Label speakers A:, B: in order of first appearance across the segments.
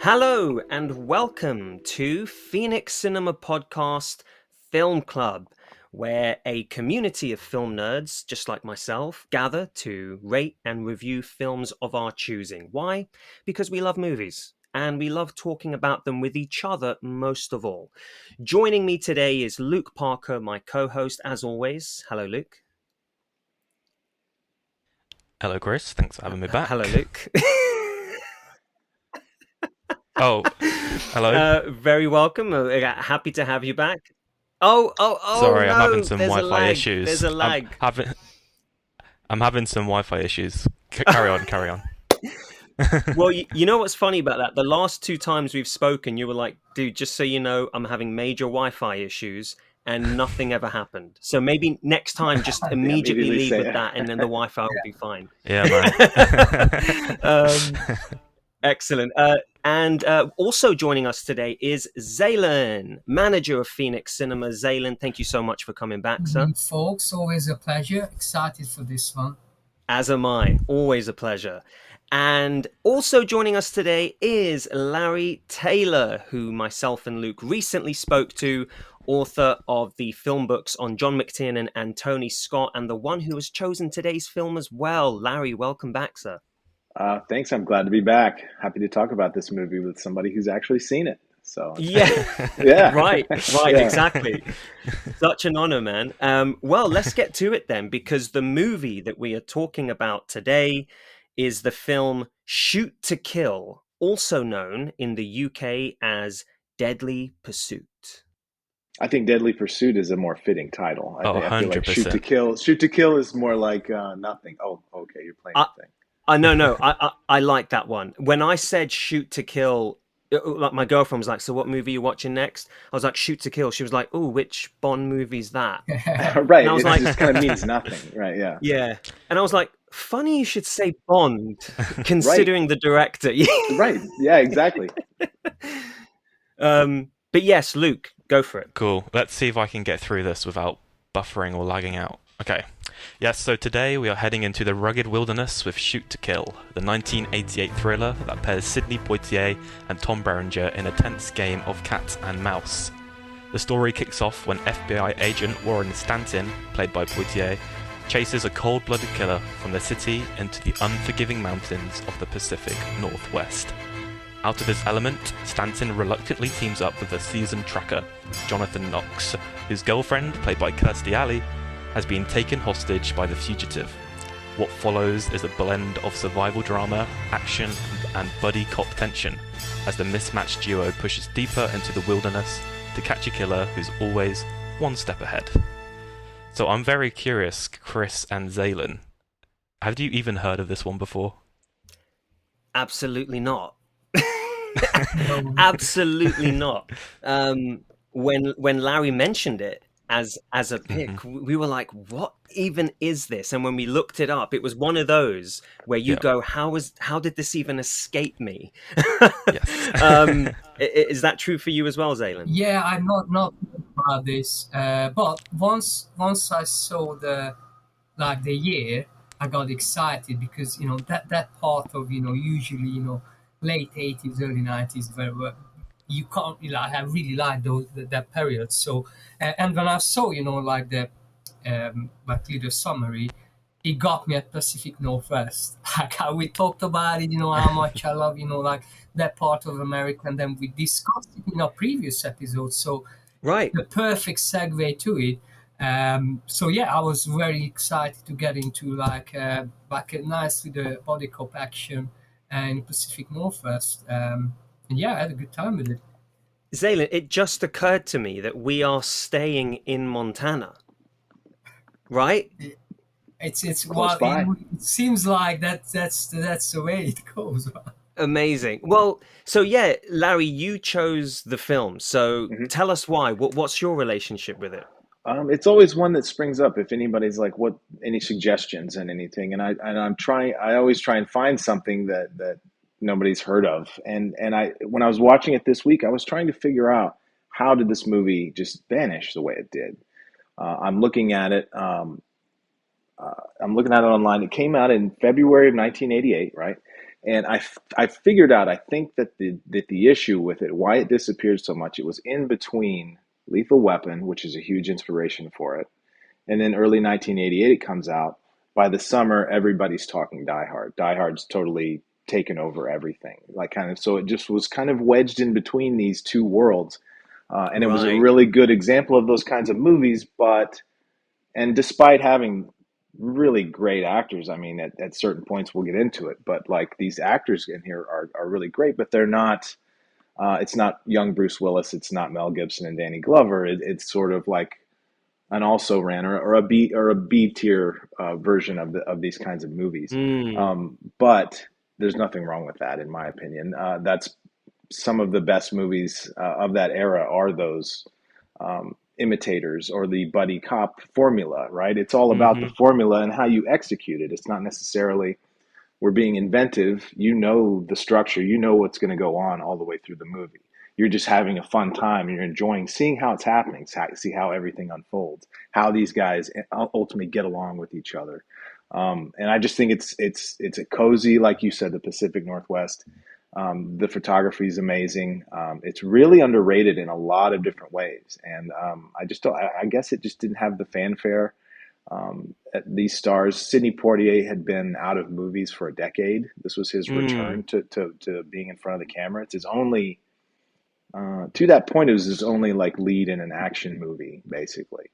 A: Hello and welcome to Phoenix Cinema Podcast Film Club, where a community of film nerds, just like myself, gather to rate and review films of our choosing. Why? Because we love movies and we love talking about them with each other most of all. Joining me today is Luke Parker, my co-host, as always. Hello, Luke.
B: Hello, Chris. Thanks for having me back.
A: Hello, Luke.
B: Oh, hello.
A: Very welcome. Happy to have you back. Oh
B: Sorry, I'm having
A: no,
B: some
A: there's a
B: Wi-Fi
A: lag. There's
B: issues.
A: a
B: I'm
A: lag.
B: having I'm having some Wi-Fi issues. Carry on, carry on.
A: Well, you know what's funny about that? The last two times we've spoken, you were like, dude, just so you know, I'm having major Wi-Fi issues and nothing ever happened. So maybe next time, just
C: Yeah,
A: immediately
C: immediately
A: lead
C: say
A: with
C: it.
A: that and then the Wi-Fi will be fine.
B: Yeah, man.
A: um, Excellent. And also joining us today is Zalan, manager of Phoenix Cinema. Zalan, thank you so much for coming back, sir.
D: Folks, always a pleasure. Excited for this one.
A: As am I. Always a pleasure. And also joining us today is Larry Taylor, who myself and Luke recently spoke to, author of the film books on John McTiernan and Tony Scott, and the one who has chosen today's film as well. Larry, welcome back, sir.
C: Thanks. I'm glad to be back. Happy to talk about this movie with somebody who's actually seen it. So,
A: Yeah,
C: yeah.
A: right,
C: Yeah.
A: exactly. Such an honor, man. Well, let's get to it then, because the movie that we are talking about today is the film Shoot to Kill, also known in the UK as Deadly Pursuit.
C: I think Deadly Pursuit is a more fitting title.
B: Oh,
C: I feel like Shoot to
B: 100%.
C: Kill. Shoot to Kill is more like nothing. Oh, okay. You're playing
A: I,
C: the thing.
A: no, I like that one. When I said Shoot to Kill, like my girlfriend was like, "So what movie are you watching next?" I was like, "Shoot to Kill." She was like, "Oh, which Bond movie's that?"
C: Right.
A: And I was
C: It
A: like,
C: just kind of means nothing. Right. Yeah.
A: "Yeah," and I was like, "Funny you should say Bond,
C: Right.
A: considering the director."
C: Right. Yeah, exactly.
A: But yes, Luke, go for it.
B: Cool. Let's see if I can get through this without buffering or lagging out. Okay. Yes, so today we are heading into the rugged wilderness with Shoot to Kill, the 1988 thriller that pairs Sidney Poitier and Tom Berenger in a tense game of cat and mouse. The story kicks off when FBI agent Warren Stanton, played by Poitier, chases a cold-blooded killer from the city into the unforgiving mountains of the Pacific Northwest. Out of his element, Stanton reluctantly teams up with a seasoned tracker, Jonathan Knox, whose girlfriend, played by Kirstie Alley, has been taken hostage by the fugitive. What follows is a blend of survival drama, action, and buddy cop tension, as the mismatched duo pushes deeper into the wilderness to catch a killer who's always one step ahead. So I'm very curious, Chris and Zalan, have you even heard of this one before?
A: Absolutely not. Absolutely not. When Larry mentioned it as a pick, we were like, "What even is this?" And when we looked it up, it was one of those where you go, "How did this even escape me?"
B: Yes.
A: Is that true for you as well, Zalan?
D: Yeah, I'm not about this, but once I saw the year, I got excited because that part of usually late 80s, early 90s, where you can't I really like that period. So and when I saw the like little summary, it got me at Pacific Northwest. Like how we talked about it, how much I love, like that part of America, and then we discussed it in our previous episode. So
A: Right.
D: the perfect segue to it. So yeah, I was very excited to get into like a nice the body cop action in Pacific Northwest. And yeah, I had a good time with it.
A: Zalan, it just occurred to me that we are staying in Montana, right?
D: It's
C: Close
D: well,
C: by.
D: it seems like that's the way it goes.
A: Amazing. Well, so yeah, Larry, you chose the film. So
C: Mhm.
A: tell us why. What's your relationship with it?
C: It's always one that springs up if anybody's like, what, any suggestions and anything. I'm trying, I always try and find something that nobody's heard of. When I was watching it this week, I was trying to figure out how did this movie just vanish the way it did. I'm looking at it. I'm looking at it online. It came out in February of 1988, right? And I figured out, I think that the issue with it, why it disappeared so much, it was in between Lethal Weapon, which is a huge inspiration for it, and then early 1988 it comes out. By the summer, everybody's talking Die Hard. Die Hard's totally taken over everything. Like kind of, so it just was kind of wedged in between these two worlds. And it was a
A: Right.
C: really good example of those kinds of movies, and despite having really great actors, I mean, at certain points we'll get into it, but like these actors in here are really great, but they're not, it's not young Bruce Willis, it's not Mel Gibson and Danny Glover. It's sort of like an also ran or a B tier version of these kinds of movies.
A: Mm.
C: But there's nothing wrong with that, in my opinion. That's some of the best movies of that era are those imitators or the buddy cop formula, right? It's all about the
A: Hmm.
C: formula and how you execute it. It's not necessarily we're being inventive. You know the structure, you know what's going to go on all the way through the movie. You're just having a fun time. You're enjoying seeing how it's happening, see how everything unfolds, how these guys ultimately get along with each other. And I just think it's a cozy, like you said, the Pacific Northwest. The photography is amazing. It's really underrated in a lot of different ways, and I just don't. I guess it just didn't have the fanfare. These stars, Sidney Poitier had been out of movies for a decade. This was his
A: Mm.
C: return to being in front of the camera. It's his only, to that point, it was his only like lead in an action movie, basically.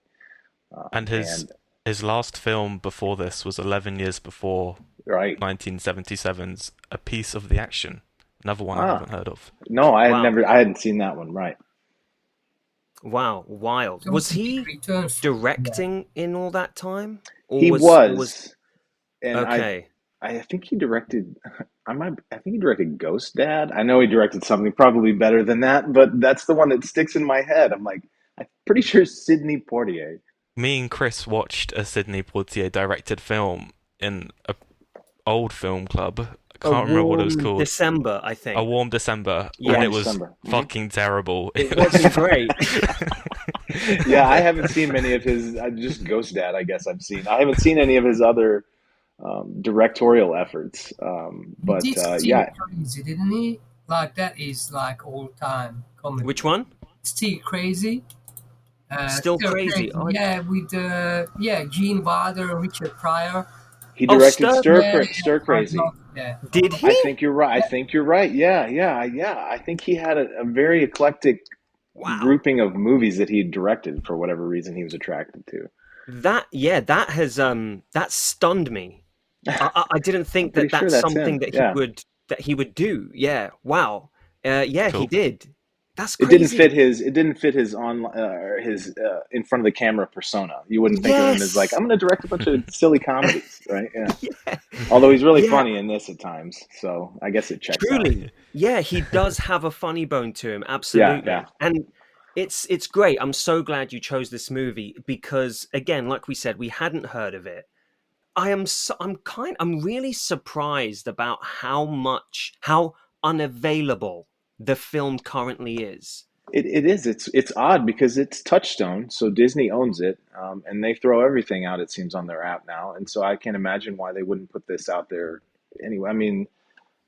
B: And his
C: And
B: his last film before this was 11 years before
C: right,
B: 1977's A Piece of the Action. Another one I
C: ah,
B: haven't heard of.
C: no,
A: Wow.
C: I hadn't seen that one. Right,
A: Wow. Wild.
D: So
A: Was
D: it's a big
A: he
D: return from that.
A: directing in all that time,
C: he
A: or was
C: was, and
A: okay?
C: I think he directed. I think he directed Ghost Dad. I know he directed something probably better than that, but that's the one that sticks in my head. I'm like, I'm pretty sure Sidney Poitier.
B: Me and Chris watched a Sidney Poitier directed film in a old film club. I
A: A
B: can't remember what it was
A: warm
B: called.
A: December, I
B: A
A: think.
B: Warm December,
C: A
B: and
C: Warm
B: it
A: Yes.
B: was
C: December.
B: fucking terrible.
A: It
B: It
A: wasn't
B: was.
A: great.
C: Yeah, I haven't seen many of his. Just Ghost Dad, I guess I've seen. I haven't seen any of his other directorial efforts.
D: He
C: But
D: did Still
C: yeah,
D: Crazy, didn't he? Like that is like all time
A: Which
D: comedy.
A: one?
D: Still Crazy.
A: Still
D: Still
A: crazy.
D: Crazy. Yeah, with Gene Wilder and Richard Pryor.
C: he
A: Oh,
C: directed
A: Stir.
D: Yeah,
C: Stir
D: I
C: Crazy.
D: love that. I
A: Did
D: love
C: I
A: he?
C: think you're right. I
D: that.
C: think you're right. Yeah. I think he had a very eclectic
A: Wow.
C: grouping of movies that he directed for whatever reason he was attracted to.
A: That has that stunned me. I didn't
C: I'm
A: think
C: pretty
A: that
C: sure
A: that's
C: that's
A: something
C: him. Yeah.
A: that he would do. Yeah. Wow. Yeah, he
B: Cool.
A: did. That's crazy.
C: It didn't fit his on his in front of the camera persona. You wouldn't think of him as like
A: Yes.
C: I'm going to direct a bunch of silly comedies, right? Yeah.
A: Yeah.
C: Although he's really
A: Yeah.
C: funny in this at times, so I guess it checks out.
A: Truly. Yeah, he does have a funny bone to him,
C: Yeah.
A: absolutely. And it's great. I'm so glad you chose this movie because again, like we said, we hadn't heard of it. I'm really surprised about how unavailable the film currently is.
C: It is. It's odd because it's Touchstone, so Disney owns it, and they throw everything out. It seems on their app now, and so I can't imagine why they wouldn't put this out there anyway. I mean,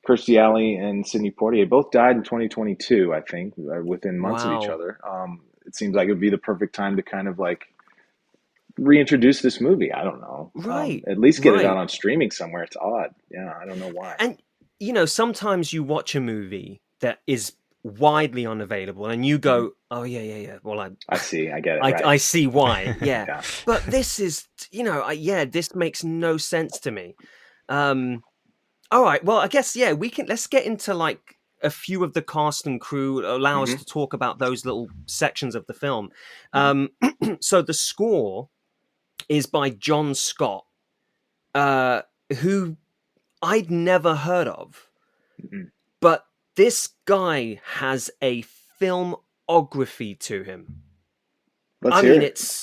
C: Kirstie Alley and Sidney Poitier both died in 2022, I think, within months of each
A: Wow.
C: other. It seems like it would be the perfect time to kind of like reintroduce this movie. I don't know.
A: Right.
C: At least get it out
A: Right.
C: on streaming somewhere. It's odd. Yeah, I don't know why.
A: And sometimes you watch a movie that is widely unavailable and you
C: Hmm.
A: go, "Oh yeah. Well,
C: I see. I get it.
A: I
C: Right.
A: I see why." Yeah.
C: Yeah.
A: But this is, yeah, this makes no sense to me. Um all right. Well, I guess yeah, let's get into like a few of the cast and crew, allow us
C: Hmm.
A: to talk about those little sections of the film.
C: Hmm.
A: Um so the score is by John Scott, uh who I'd never heard of.
C: Hmm.
A: But this guy has a filmography to him.
C: Let's
A: I
C: hear
A: mean,
C: it.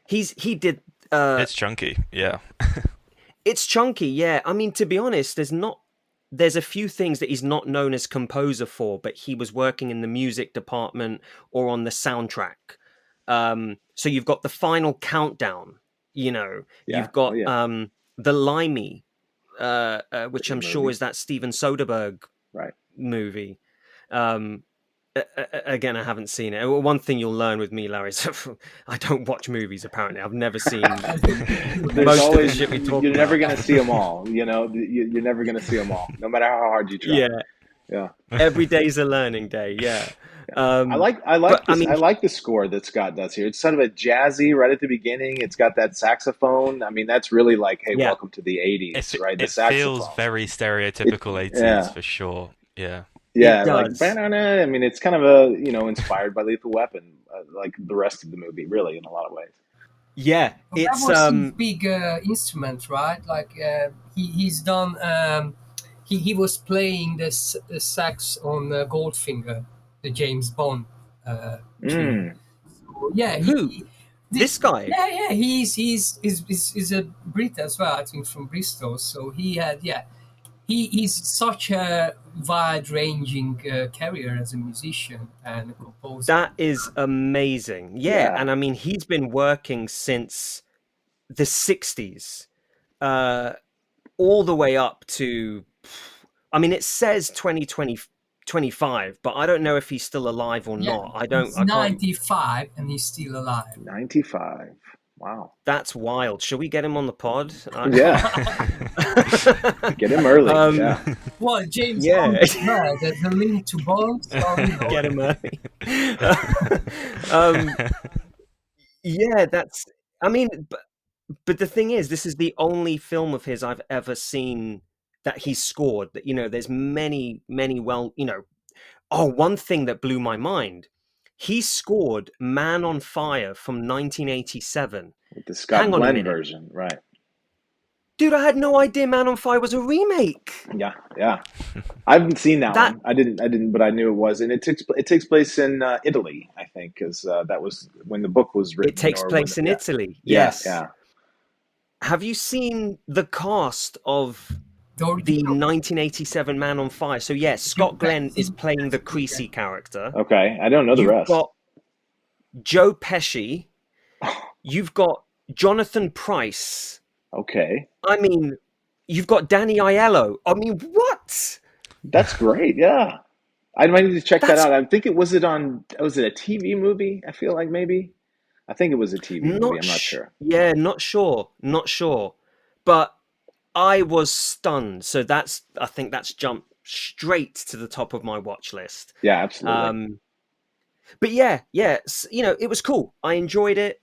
A: he did uh
B: It's chunky, yeah.
A: it's chunky, yeah. I mean, to be honest, there's a few things that he's not known as composer for, but he was working in the music department or on the soundtrack. So you've got the Final Countdown,
C: Yeah.
A: you've
C: Oh
A: got
C: yeah.
A: the Limey, which
C: Great
A: I'm sure
C: movie.
A: is that Steven Soderbergh
C: Right.
A: movie. Again, I haven't seen it. One thing you'll learn with me, Larry, is I don't watch movies. Apparently, I've never seen
C: There's
A: most of the
C: always
A: shit we talk
C: you're never
A: about.
C: gonna see them all. You know, you're never gonna see them all, no matter how hard you try.
A: Yeah,
C: Yeah.
A: every day's a learning day. Yeah,
C: Yeah.
A: um,
C: I
A: but
C: like
A: I
C: this.
A: mean,
C: I like the score that Scott does here. It's sort of a jazzy right at the beginning. It's got that saxophone. I mean, that's really like, hey,
A: yeah,
C: welcome to the '80s, right? The
B: It feels
C: saxophone.
B: very
C: It,
B: stereotypical 80s
C: yeah,
B: for sure. Yeah.
A: it
C: yeah, like
A: does.
C: banana. I mean, it's kind of a inspired by Lethal Weapon, like the rest of the movie, really, in a lot of ways.
A: Yeah,
D: Well, that
A: it's
D: was his big instrument, right? Like he's done. He was playing the sax on Goldfinger, the James Bond tune.
C: Mm,
D: So, yeah,
A: who this guy.
D: yeah, he's a Brit as well. I think from Bristol. So he had he's such a wide-ranging career as a musician and a composer.
A: That is amazing. Yeah,
C: yeah.
A: and I mean, he's been working since the '60s, all the way up to. I mean, it says 2025, but I don't know if he's still alive or
D: Yeah,
A: not. I don't.
D: he's
A: I can't.
D: 95 and he's still alive.
C: 95. Wow.
A: That's wild. Shall we get him on the pod?
C: Yeah. Get him early.
A: um,
C: Yeah.
D: Well, James
A: yeah,
D: Bond, yeah, the link to Bond, so,
A: get him early. um, yeah, that's. I mean, but the thing is, this is the only film of his I've ever seen that he's scored. That there's many, many. Well, oh, one thing that blew my mind. He scored Man on Fire from 1987.
C: With the Scott
A: Hang on a
C: Glenn
A: minute.
C: version, right?
A: Dude, I had no idea Man on Fire was a remake.
C: Yeah, yeah. I haven't seen that
A: That
C: one. I didn't, but I knew it was, and it takes place in Italy, I think, because that was when the book was
A: it
C: written,
A: takes
C: or when.
A: place in
C: Yeah,
A: Italy.
C: yeah,
A: Yes.
C: yeah.
A: Have you seen the cast of
D: the
A: the
D: original.
A: 1987 Man on Fire? So yeah, Scott Glenn is playing the Creasy character.
C: Okay, I don't know the
A: You've
C: rest.
A: got Joe Pesci. You've got Jonathan Pryce.
C: Okay,
A: I mean, you've got Danny Aiello. I mean, what?
C: that's great. Yeah, I might need to check that
A: That's
C: out. I think was it a TV movie? I feel like maybe. I think it was a TV movie. I'm not sure.
A: yeah, not sure. But I was stunned. So I think that's jumped straight to the top of my watch list.
C: Yeah, absolutely.
A: But yeah, it was cool. I enjoyed it.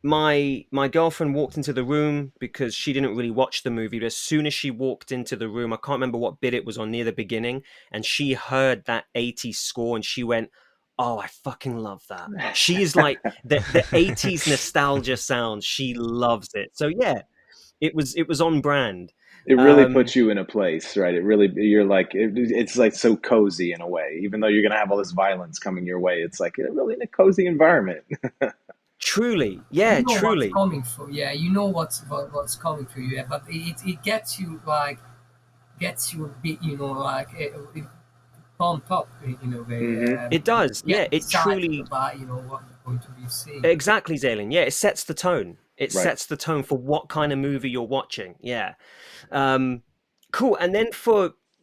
A: My girlfriend walked into the room because she didn't really watch the movie. But as soon as she walked into the room, I can't remember what bit it was on near the beginning, and she heard that 80s score and she went, "Oh, I fucking love that." She is like the 80s nostalgia sound. She loves it. So yeah, it was on brand.
C: It really puts you in a place, right? It really, you're like, it's like so cozy in a way, even though you're going to have all this violence coming your way. It's like, you're really in a cozy environment.
A: Truly,
D: You
A: yeah,
D: know what's
A: truly.
D: coming for, yeah. You know what's coming for you, yeah. But it gets you a bit, pumped up in a way.
C: Hmm.
A: It does. Yeah,
D: Get
A: it
D: excited
A: truly.
D: about what you're going to be seeing.
A: Exactly, Zalan. Yeah, it sets the tone. It
C: Right.
A: sets the tone for what kind of movie you're watching. Yeah. Cool. And then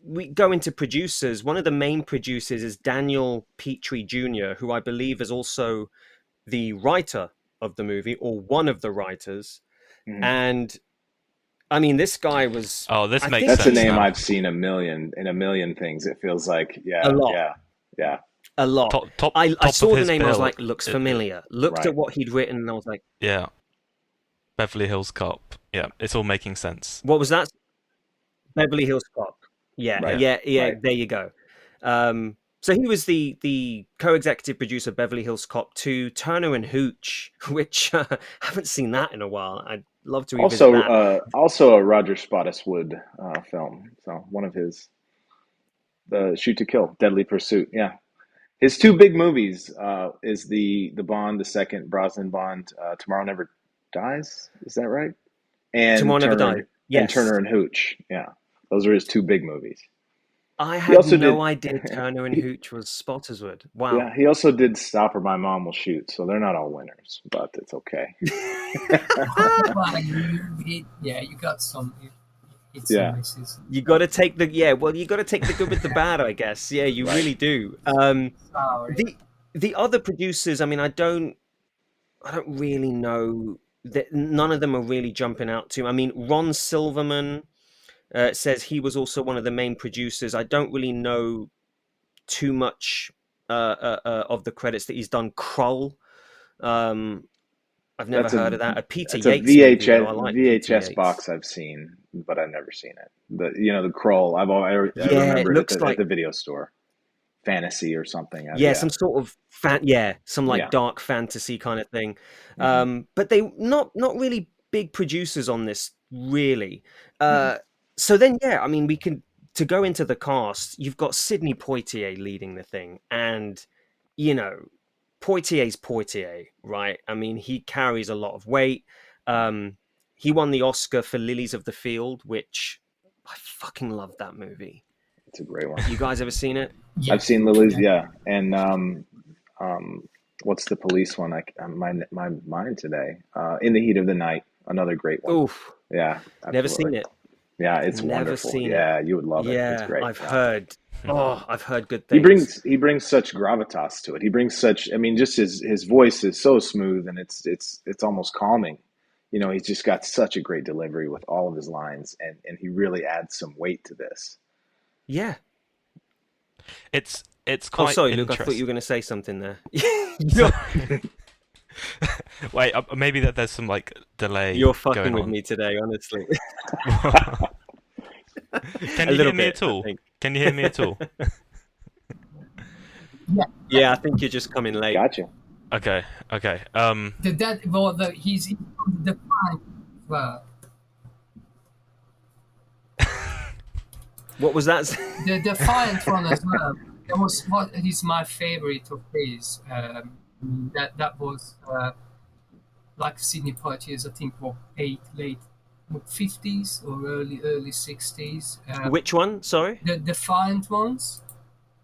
A: we go into producers. One of the main producers is Daniel Petrie Jr., who I believe is also the writer of the movie, or one of the writers.
C: Hmm.
A: And I mean, this guy was.
B: Oh, this
A: I
B: makes
A: think
C: That's a
B: sense
C: name
B: now.
C: I've seen in a million things. It feels like,
A: A
C: yeah,
A: lot.
C: yeah, yeah.
A: A lot. I
B: Top
A: saw
B: of
A: the
B: his
A: name. I was
B: bill.
A: like, looks familiar. Looked
C: Right.
A: at what he'd written, and I was like,
B: Yeah. Beverly Hills Cop. Yeah, it's all making sense.
A: what was that? Beverly Hills Cop. Yeah,
C: Right.
A: yeah.
C: Right.
A: There you go. So he was the co-executive producer of Beverly Hills Cop 2, Turner and Hooch, which I haven't seen that in a while. I'd love to revisit that.
C: Also a Roger Spottiswoode film. So one of his, the Shoot to Kill, Deadly Pursuit. Yeah, his two big movies is the Bond, the second Brosnan Bond, Tomorrow Never Dies. Is that right? And
A: Tomorrow Never
C: Turner
A: Dies. Yes.
C: Turner and Hooch. Yeah, those are his two big movies.
A: I
C: He
A: had
C: also
A: no
C: did.
A: idea Turner and Hooch was Spottiswoode. Wow.
C: Yeah, he also did Stop or My Mom Will Shoot. So they're not all winners, but it's okay.
D: Well, you got some. It's a
C: Yeah.
D: misses.
A: You got to take you got to take the good with the bad, I guess. Yeah, you
C: Right.
A: really do.
D: Sorry.
A: The other producers, I mean, I don't really know that none of them are really jumping out to. I mean, Ron Silverman says he was also one of the main producers. I don't really know too much of the credits that he's done. Krull, um, I've never
C: That's a
A: heard of that. A Peter
C: that's a
A: Yates movie though. I
C: VHS
A: like Peter
C: VHS
A: Yates.
C: box I've seen, but I've never seen it. The Kroll. I
A: Yeah, it
C: remember it
A: looks
C: at
A: like
C: the video store. Fantasy or something.
A: yeah, some sort of some like
C: Yeah.
A: dark fantasy kind of thing.
C: Hmm.
A: But they not really big producers on this, really.
C: Hmm.
A: So then, yeah, I mean, we can to go into the cast. You've got Sidney Poitier leading the thing, and you know, Poitier's Poitier, right? I mean, he carries a lot of weight. Um, he won the Oscar for Lilies of the Field, which I fucking love that movie.
C: It's a great one.
A: You guys ever seen it?
C: I've
D: Yes.
C: seen Lily's,
D: Yeah.
C: yeah, and what's the police one? My mind today. In the Heat of the Night, another great one.
A: Oof,
C: Yeah,
A: never
C: absolutely.
A: seen it.
C: Yeah, it's
A: Never
C: wonderful.
A: seen it.
C: Yeah, you would love it. It's
A: Yeah,
C: great.
A: I've
C: Yeah.
A: heard. Oh, I've heard good
C: He
A: things.
C: brings such gravitas to it. He brings such. I mean, just his voice is so smooth, and it's almost calming. You know, he's just got such a great delivery with all of his lines, and he really adds some weight to this.
A: Yeah.
B: It's
A: Oh,
B: quite
A: sorry, Luke. I thought you
B: interesting.
A: were going to say something there.
B: Wait, maybe that there's some like delay
A: You're fucking
B: going
A: with
B: on.
A: me today, honestly.
B: Can
A: A
B: you
A: little
B: hear me
A: bit,
B: at
A: I
B: all?
A: think.
B: Can you hear me at all?
D: Yeah.
A: Yeah, I think you're just coming late.
C: Gotcha.
B: Okay, okay.
D: He's the fine. Well,
A: What was that?
D: the Defiant one as well. That was what is my favorite of his. That was like Sidney Poitier's. I think what late 50s or early 60s.
A: Which one? Sorry.
D: The Defiant ones.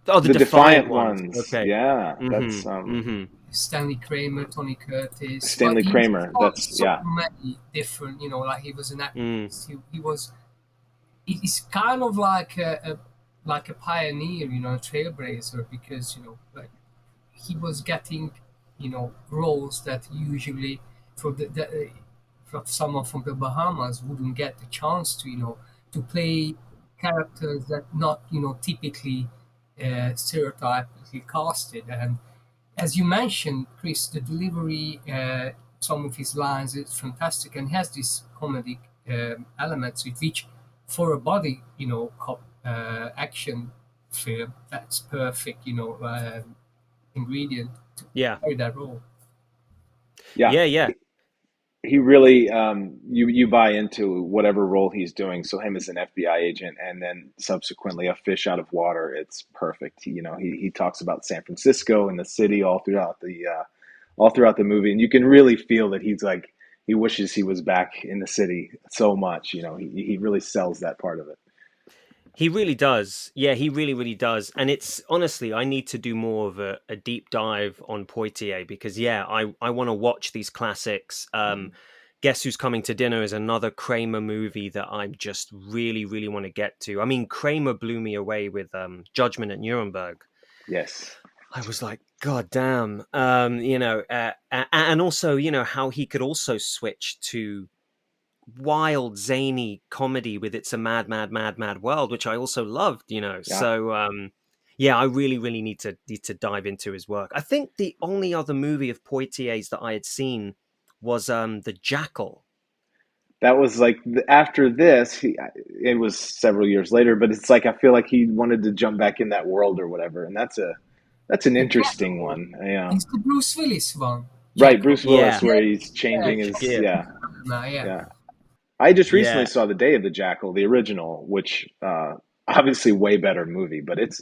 A: Oh, the
C: The
A: Defiant
C: Defiant
A: ones.
C: ones.
A: Okay.
C: Yeah, that's
A: Mm-hmm. Mm-hmm.
D: Stanley Kramer, Tony Curtis. But
C: Stanley
D: he's
C: Kramer.
D: got
C: That's
D: so
C: yeah.
D: many different, like he was an
A: Mm.
D: activist. He was. He's kind of like a pioneer, a trailblazer, because like he was getting, roles that usually for for someone from the Bahamas wouldn't get the chance to, to play characters that not, typically stereotypically casted. And as you mentioned, Chris, the delivery, some of his lines is fantastic and has this comedic elements with which, for a body, cop action film, that's perfect, ingredient to
A: Yeah.
D: carry that role.
C: Yeah.
A: Yeah. Yeah.
C: He really you buy into whatever role he's doing. So him as an FBI agent, and then subsequently a fish out of water. It's perfect. He talks about San Francisco and the city all throughout the movie, and you can really feel that he's like he wishes he was back in the city so much. He really sells that part of it.
A: He really does. Yeah, he really, really does. And it's honestly, I need to do more of a deep dive on Poitier because, yeah, I want to watch these classics. Guess Who's Coming to Dinner is another Kramer movie that I just really, really want to get to. I mean, Kramer blew me away with Judgment at Nuremberg.
C: Yes.
A: I was like, God damn. And also, how he could also switch to wild zany comedy with It's a Mad Mad Mad Mad World, which I also loved,
C: Yeah.
A: So I really need to dive into his work. I think the only other movie of Poitier's that I had seen was The Jackal.
C: That was like after this. It was several years later, but it's like I feel like he wanted to jump back in that world or whatever, and that's an
D: The
C: interesting
D: Jackal
C: one. Yeah.
D: is the Bruce Willis one.
C: Right,
D: Jackal.
C: Bruce
A: Yeah.
C: Willis, where he's changing
D: Yeah,
C: his
A: Yeah.
D: Yeah.
C: yeah. I just recently
A: Yeah.
C: saw The Day of the Jackal, the original, which obviously way better movie, but it's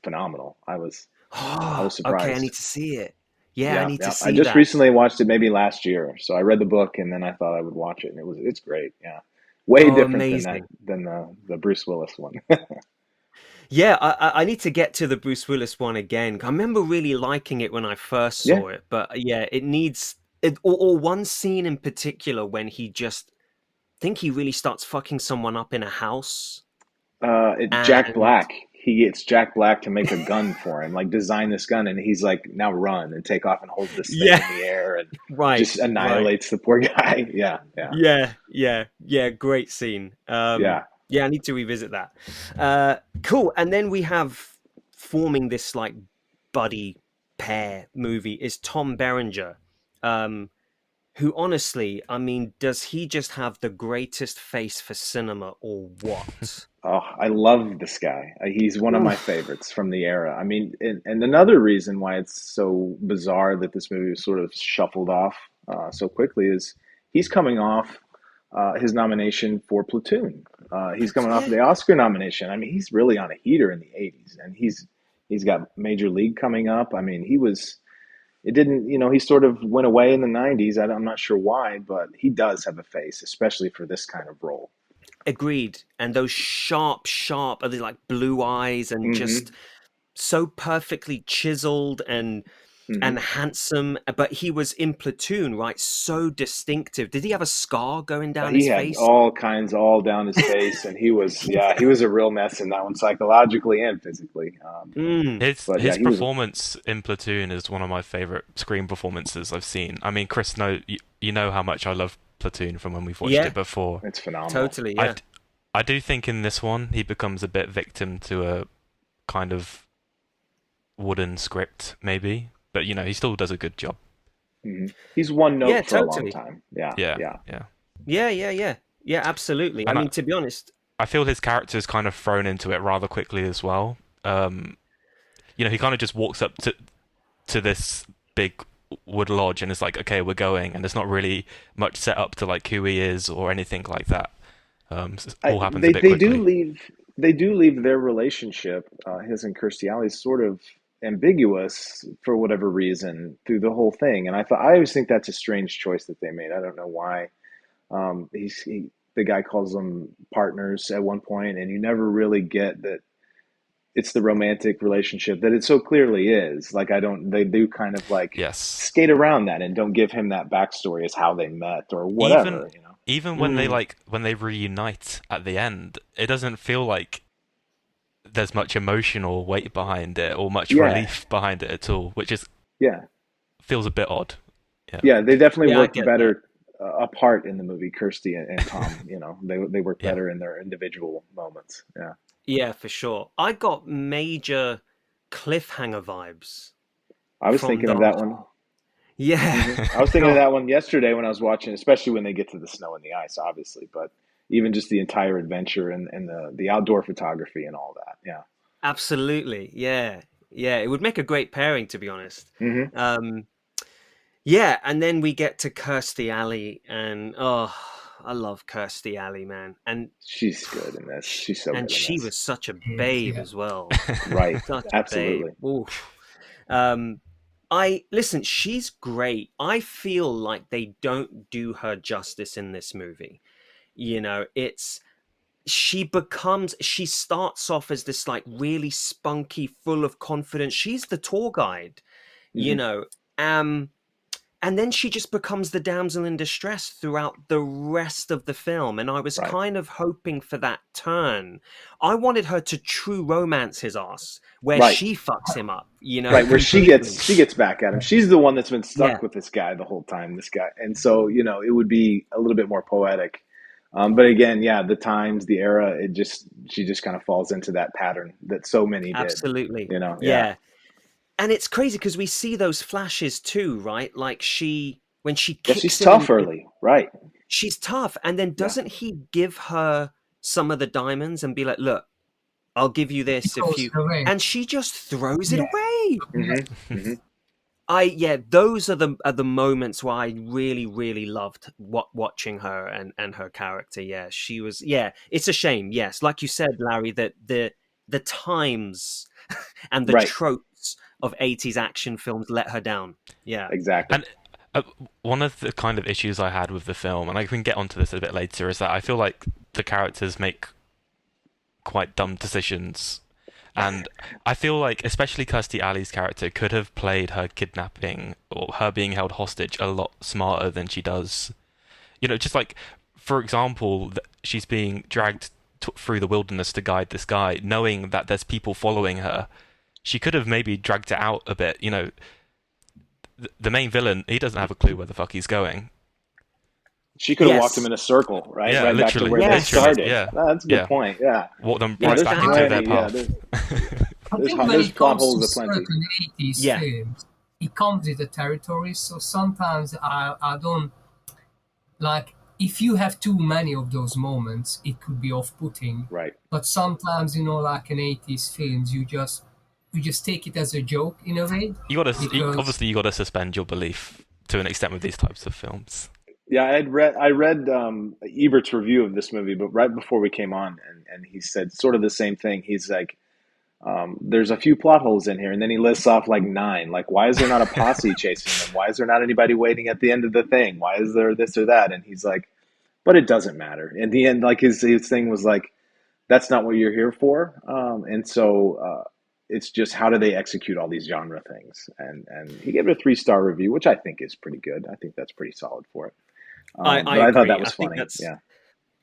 C: phenomenal. I was
A: Okay, I
C: surprised.
A: need to see it. Yeah, I
C: Yeah,
A: need to
C: yeah. I
A: see
C: just
A: that.
C: recently watched it maybe last year. So I read the book and then I thought I would watch it, and it's great. Yeah. Way
A: Oh,
C: different than
A: amazing.
C: the Bruce Willis one.
A: Yeah, I need to get to the Bruce Willis one again. I remember really liking it when I first
C: Yeah.
A: saw it, but yeah, it needs it or one scene in particular when he just think he really starts fucking someone up in a house.
C: Jack
A: And
C: Black. He gets Jack Black to make a gun for him, like design this gun, and he's like, now run and take off and hold this thing
A: yeah,
C: in the air and
A: right,
C: just
A: right.
C: annihilates the poor guy. Yeah, yeah,
A: Yeah. Great scene.
C: yeah.
A: Yeah, I need to revisit that. Cool. And then we have forming this like buddy pair movie is Tom Berenger, who honestly, I mean, does he just have the greatest face for cinema or what?
C: Oh, I love this guy. He's one of my
A: Oof.
C: favorites from the era. I mean, and another reason why it's so bizarre that this movie was sort of shuffled off so quickly is he's coming off his nomination for Platoon. He's coming off
A: Yeah.
C: the Oscar nomination. I mean, he's really on a heater in the '80s, and he's got Major League coming up. I mean, he was. It didn't, he sort of went away in the '90s. I'm not sure why, but he does have a face, especially for this kind of role.
A: Agreed. And those sharp, are they like blue eyes and
C: Hmm.
A: just so perfectly chiseled and
C: Hmm.
A: handsome. But he was in Platoon, right? So distinctive. Did he have a scar going down
C: He
A: his
C: had
A: face?
C: all kinds all down his face, and he was a real mess in that one, psychologically and physically.
A: Mm.
C: But yeah,
B: His
C: he was.
B: performance in Platoon is one of my favorite screen performances I've seen. I mean, Chris, you know how much I love Platoon from when we've watched
A: Yeah,
B: it before.
C: It's phenomenal.
A: totally.
B: I
A: Yeah.
B: I do think in this one he becomes a bit victim to a kind of wooden script, maybe, but he still does a good job.
C: Hmm. He's one
A: Yeah,
C: note for a long
A: totally.
C: time. Yeah,
B: Yeah,
C: yeah.
B: yeah.
A: Yeah, absolutely. I
B: And
A: mean, to be honest,
B: I feel his character is kind of thrown into it rather quickly as well. He kind of just walks up to this big wood lodge and is like, okay, we're going, and there's not really much set up to like who he is or anything like that. So it all happens a bit
C: They do
B: quickly.
C: leave their relationship, his and Kirstie Alley's, sort of ambiguous for whatever reason through the whole thing. And I always think that's a strange choice that they made. I don't know why. The guy calls them partners at one point, and you never really get that it's the romantic relationship that it so clearly is. Like, they do kind of like
B: Yes.
C: skate around that and don't give him that backstory as how they met or
B: Even
C: whatever.
B: even
A: mm,
B: when they reunite at the end, it doesn't feel like there's much emotional weight behind it or much
C: Yeah,
B: relief behind it at all, which is
C: yeah.
B: feels a bit odd. Yeah.
C: Yeah, they definitely
A: yeah, I
C: work
A: get that.
C: better apart in the movie. Kirsty and Tom, they work
B: Yeah.
C: better in their individual moments. Yeah,
A: Yeah, for sure. I got major cliffhanger vibes
C: I was
A: from
C: thinking
A: the.
C: of that one.
A: Yeah.
C: I was thinking of
A: Oh,
C: that one yesterday when I was watching, especially when they get to the snow and the ice, obviously, but even just the entire adventure and the outdoor photography and all that. Yeah.
A: absolutely. Yeah. Yeah. It would make a great pairing, to be honest.
C: Hmm.
A: Um, yeah. And then we get to Kirstie Alley, and oh, I love Kirstie Alley, man.
C: She's good in this. She's so
A: And
C: good in
A: she
C: this.
A: was such a
D: Yes,
A: babe
D: yeah.
A: as well.
C: Right.
A: Such a babe.
C: Absolutely.
A: Oof. Um, I listen, she's great. I feel like they don't do her justice in this movie. It's she starts off as this like really spunky, full of confidence. She's the tour guide, you
C: Hmm.
A: know. Um, and then she just becomes the damsel in distress throughout the rest of the film. And I was
C: Right.
A: kind of hoping for that turn. I wanted her to true romance his ass, where
C: Right.
A: she fucks him up,
C: Right, where
A: completely.
C: she gets back at him. She's the one that's been
A: Yeah,
C: stuck with this guy the whole time, this guy. And so, it would be a little bit more poetic. But again, yeah, the times, the era, she just kind of falls into that pattern that so many did,
A: absolutely.
C: yeah.
A: Yeah. And it's crazy because we see those flashes too, right? Like when she
C: Yeah, she's
A: kicks him
C: tough early, right?
A: she's tough. And then
C: Yeah.
A: doesn't he give her some of the diamonds and be like, look, I'll give you
D: He
A: this if
D: goes
A: you,
D: away.
A: and she just throws it
D: Yeah.
A: away.
C: Hmm. Hmm.
A: Those are the moments where I really, really loved watching her and her character. Yeah, she was, yeah, it's a shame. Yes. Like you said, Larry, that the times and the
C: Right,
A: tropes of 80s action films let her down. Yeah.
C: exactly.
B: And one of the kind of issues I had with the film, and I can get onto this a bit later, is that I feel like the characters make quite dumb decisions. And I feel like, especially Kirstie Alley's character, could have played her kidnapping or her being held hostage a lot smarter than she does. Just like for example, she's being dragged through the wilderness to guide this guy, knowing that there's people following her. She could have maybe dragged it out a bit. You know, the main villain, he doesn't have a clue where the fuck he's going.
C: She could have
A: Yes.
C: walked him in a circle, right?
B: Yeah,
C: Right back to
B: literally.
C: where
A: Yeah.
C: they
B: Literally,
C: started.
B: yeah.
C: That's a good
B: Yeah.
C: point. Yeah.
B: Walk them
C: Yeah,
B: right
C: there's
B: back into their
C: plenty. Yeah,
B: path.
D: I
C: there's
D: think when
C: there's
D: it
C: plot
D: comes to
C: holes aplenty.
D: certain 80s
A: Yeah.
D: films, it comes with the territory. So sometimes I don't like, if you have too many of those moments, it could be off-putting.
C: Right.
D: But sometimes, like in 80s films, you just take it as a joke in a way.
B: Obviously you gotta suspend your belief to an extent with these types of films.
C: Yeah, I read Ebert's review of this movie, but right before we came on, and he said sort of the same thing. He's like, there's a few plot holes in here, and then he lists off like 9. Like, why is there not a posse chasing them? Why is there not anybody waiting at the end of the thing? Why is there this or that? And he's like, but it doesn't matter. In the end, like his thing was like, that's not what you're here for. And so it's just how do they execute all these genre things? And he gave it a 3-star review, which I think is pretty good. I think that's pretty solid for it.
A: I
C: But I thought
A: agree.
C: that was
A: I think
C: funny.
A: that's
C: Yeah.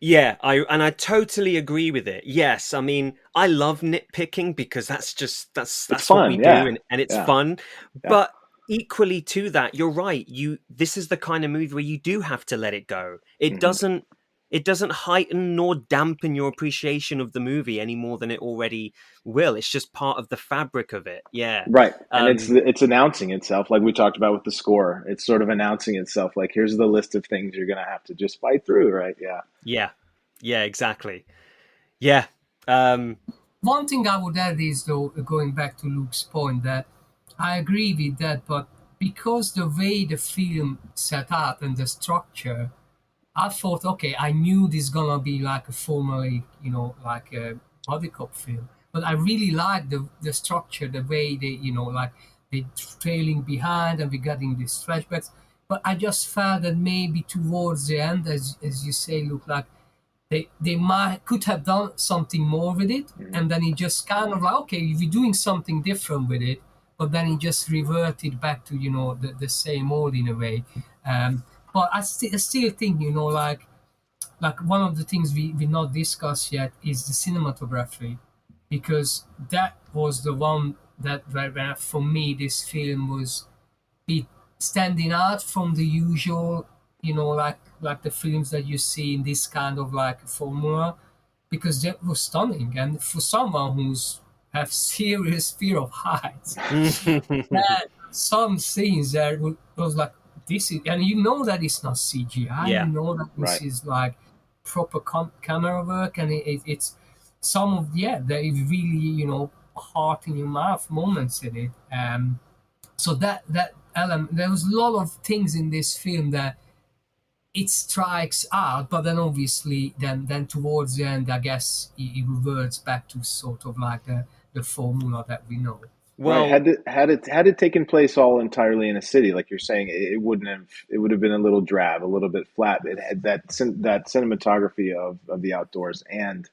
A: yeah, I totally agree with it. Yes, I mean, I love nitpicking because that's what
C: fun,
A: we do,
C: yeah.
A: and it's
C: Yeah.
A: fun.
C: Yeah.
A: But equally to that, you're right. This is the kind of movie where you do have to let it go.
C: Mhm.
A: It doesn't heighten nor dampen your appreciation of the movie any more than it already will. It's just part of the fabric of it. Yeah.
C: Right. And
A: Um,
C: it's announcing itself, like we talked about with the score. It's sort of announcing itself, like here's the list of things you're gonna have to just fight through, right? Yeah.
A: yeah. Yeah, exactly. Yeah. Um,
D: One thing I would add is, though, going back to Luke's point, that I agree with that, but because the way the film set out and the structure, I thought, okay, I knew this gonna be like a formally, like a body cop film. But I really liked the structure, the way like they trailing behind and we getting these flashbacks. But I just felt that maybe towards the end, as you say, look like they might could have done something more with it,
C: Mhm.
D: and then it just kind of like, okay, we're doing something different with it, but then it just reverted back to the same old in a way. But I still think like one of the things we not discussed yet is the cinematography, because that was the one that where for me this film was be standing out from the usual, like the films that you see in this kind of like formula, because that was stunning. And for someone who's have serious fear of heights, that some scenes that was like, this is, and that it's not CGI,
A: yeah.
D: that this
C: Right.
D: is like proper camera work, and it's some of, there is really, heart in your mouth moments in it. So that element, there was a lot of things in this film that it strikes out, but then obviously then towards the end, I guess it reverts back to sort of like the formula that we know.
C: Right.
A: Well,
C: Had it taken place all entirely in a city, like you're saying, it wouldn't have. It would have been a little drab, a little bit flat. It had that cinematography of the outdoors, and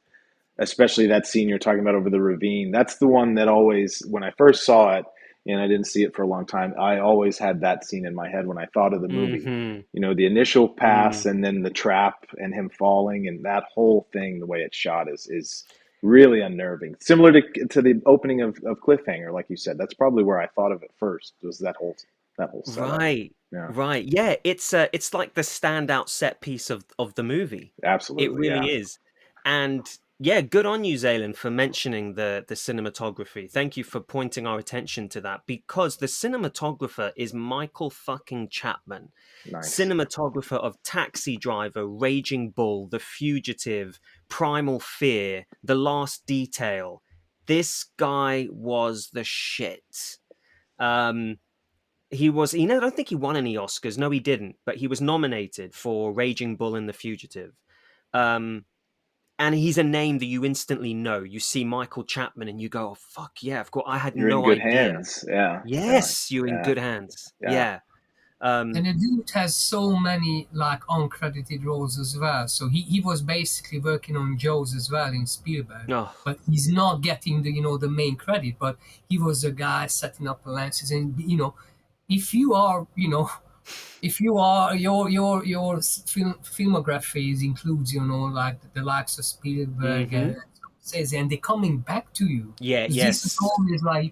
C: especially that scene you're talking about over the ravine. That's the one that always, when I first saw it, and I didn't see it for a long time, I always had that scene in my head when I thought of the movie.
A: hmm
C: The initial pass
A: mm,
C: and then the trap and him falling and that whole thing, the way it's shot is really unnerving. Similar to the opening of Cliffhanger, like you said. That's probably where I thought of it first, was that whole setup.
A: right,
C: Yeah,
A: right. Yeah, it's like the standout set piece of the movie. It
C: absolutely.
A: really
C: Yeah,
A: is. And yeah, good on you, Zalan, for mentioning the cinematography. Thank you for pointing our attention to that, because the cinematographer is Michael fucking Chapman,
C: nice.
A: cinematographer of Taxi Driver, Raging Bull, The Fugitive, Primal Fear, The Last Detail. This guy was the shit. Um, he was, I don't think he won any Oscars. No, he didn't. But he was nominated for Raging Bull and The Fugitive. Um, and he's a name that you instantly know. You see Michael Chapman and you go, "Oh fuck yeah, of course." I had
C: You're in
A: no
C: good
A: idea.
C: hands. Yeah, yeah,
A: Yes, you're in
C: yeah,
A: good hands.
C: yeah.
A: Yeah. Um,
D: And the dude has so many like uncredited roles as well. So he was basically working on Jaws as well in Spielberg,
A: oh,
D: but he's not getting the main credit. But he was the guy setting up the lenses, and if you are if you are your filmography includes, you know, like the likes of Spielberg
A: Mm-hmm.
D: and says, and they're coming back to you.
A: Yeah,
D: Because this is
A: yes.
D: always like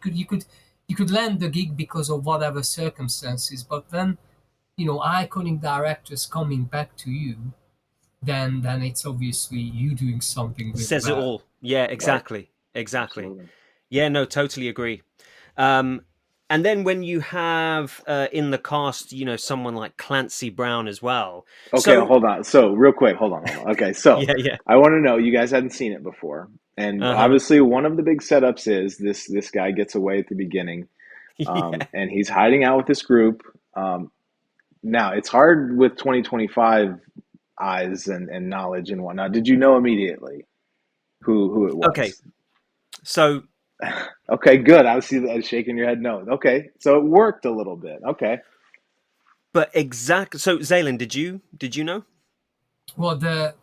D: you could land the gig because of whatever circumstances, but then, you know, iconic directors coming back to you, then it's obviously you doing something really
A: Says it
D: well.
A: all. Yeah,
C: Right.
A: exactly. Exactly.
C: Absolutely.
A: Yeah, no, totally agree. Um, and then when you have in the cast, you know, someone like Clancy Brown as well.
C: Okay,
A: So,
C: hold on. So, real quick, hold on. Okay, so
A: yeah, yeah.
C: I want to know, you guys hadn't seen it before, and
A: Uh-huh.
C: obviously one of the big setups is this guy gets away at the beginning,
A: Yeah.
C: and he's hiding out with this group. Um, Now it's hard with 2025 eyes and knowledge and whatnot. Did you know immediately who it
A: Okay.
C: was?
A: So,
C: Okay, good. I see that shaking your head. No. Okay, so it worked a little bit. Okay.
A: but exact. So, Zaylin, did you know
D: Well, the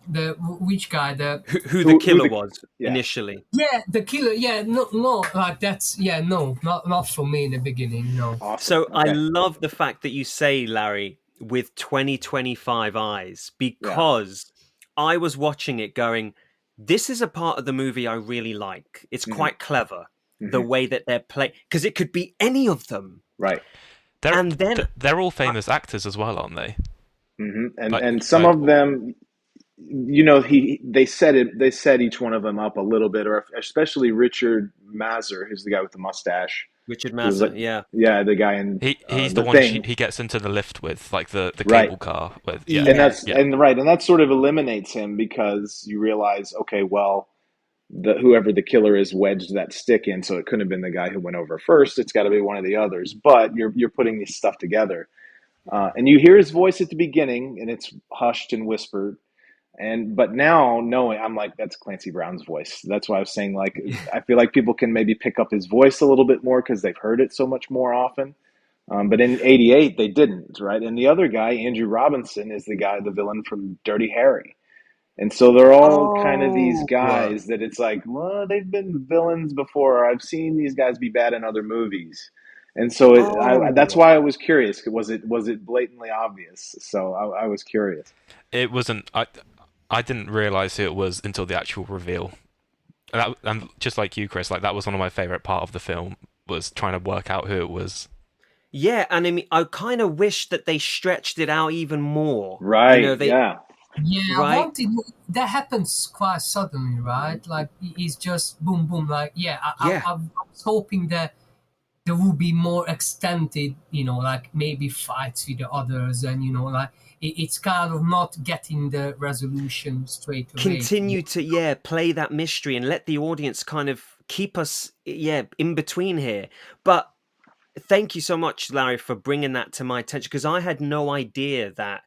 D: which guy, the
A: who the
C: Who
A: killer
C: the?
A: was
C: Yeah.
A: initially?
D: yeah, the killer, yeah, no, like that's, yeah, no, not for me in the beginning, no.
C: Awesome.
A: So I
C: Okay.
A: love the fact that you say, Larry, with 2025 eyes,
C: Yeah.
A: because I was watching it going, this is a part of the movie I really like. It's
C: Hmm.
A: quite clever, the
C: Hmm.
A: way that they're playing, because it could be any of them.
C: Right.
B: They're
A: And then,
B: they're all
A: I,
B: famous actors as well, aren't they?
C: Hmm. And some
B: Like
C: of them, they said it. They set each one of them up a little bit, or especially Richard Mazur, who's the guy with the mustache,
A: Richard
C: who was like,
A: Mazza, yeah.
C: yeah, the guy in
B: he's the
C: the
B: one
C: Thing.
B: he gets into the lift with, like the
C: Right.
B: cable car with. Yeah,
C: And
A: Yeah.
C: that's
B: yeah.
C: and right, and that sort of eliminates him because you realize, okay, well, whoever the killer is wedged that stick in, so it couldn't have been the guy who went over first. It's got to be one of the others. But you're putting this stuff together, and you hear his voice at the beginning, and it's hushed and whispered. And but now knowing, I'm like, that's Clancy Brown's voice. That's why I was saying, like, I feel like people can maybe pick up his voice a little bit more because they've heard it so much more often. But in '88, they didn't, right? And the other guy, Andrew Robinson, is the villain from Dirty Harry. And so they're all kind of these
A: Oh,
C: guys that it's like, well, they've been villains before. I've seen these guys be bad in other movies. And so that's
A: oh.
C: why I was curious. Was it blatantly obvious? So I was curious.
B: It wasn't. I didn't realize who it was until the actual reveal. And just like you, Chris, like that was one of my favorite part of the film was trying to work out who it was.
A: Yeah, and I mean, I kind of wish that they stretched it out even more. You know,
C: Right. Yeah.
D: Yeah, I
A: right?
D: wanted that happens quite suddenly, right? Like it's just boom, boom. Like, yeah,
A: Yeah.
D: I was hoping that there will be more extended, you know, like maybe fights with the others, and you know, like it's kind of not getting the resolution straight away.
A: Continue to, yeah, play that mystery and let the audience kind of keep us, yeah, in between here. But thank you so much, Larry, for bringing that to my attention, because I had no idea that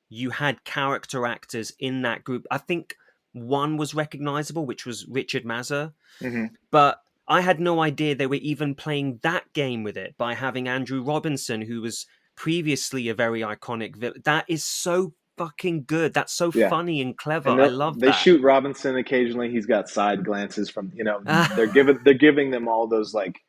A: you had character actors in that group. I think one was recognizable, which was Richard Mazur,
C: Hmm.
A: but I had no idea they were even playing that game with it by having Andrew Robinson, who was previously a very iconic villain. That is so fucking good. That's so
C: Yeah.
A: funny and clever.
C: And
A: I love
C: they
A: that.
C: shoot Robinson occasionally. He's got side glances from, they're
A: Ah,
C: giving them all those like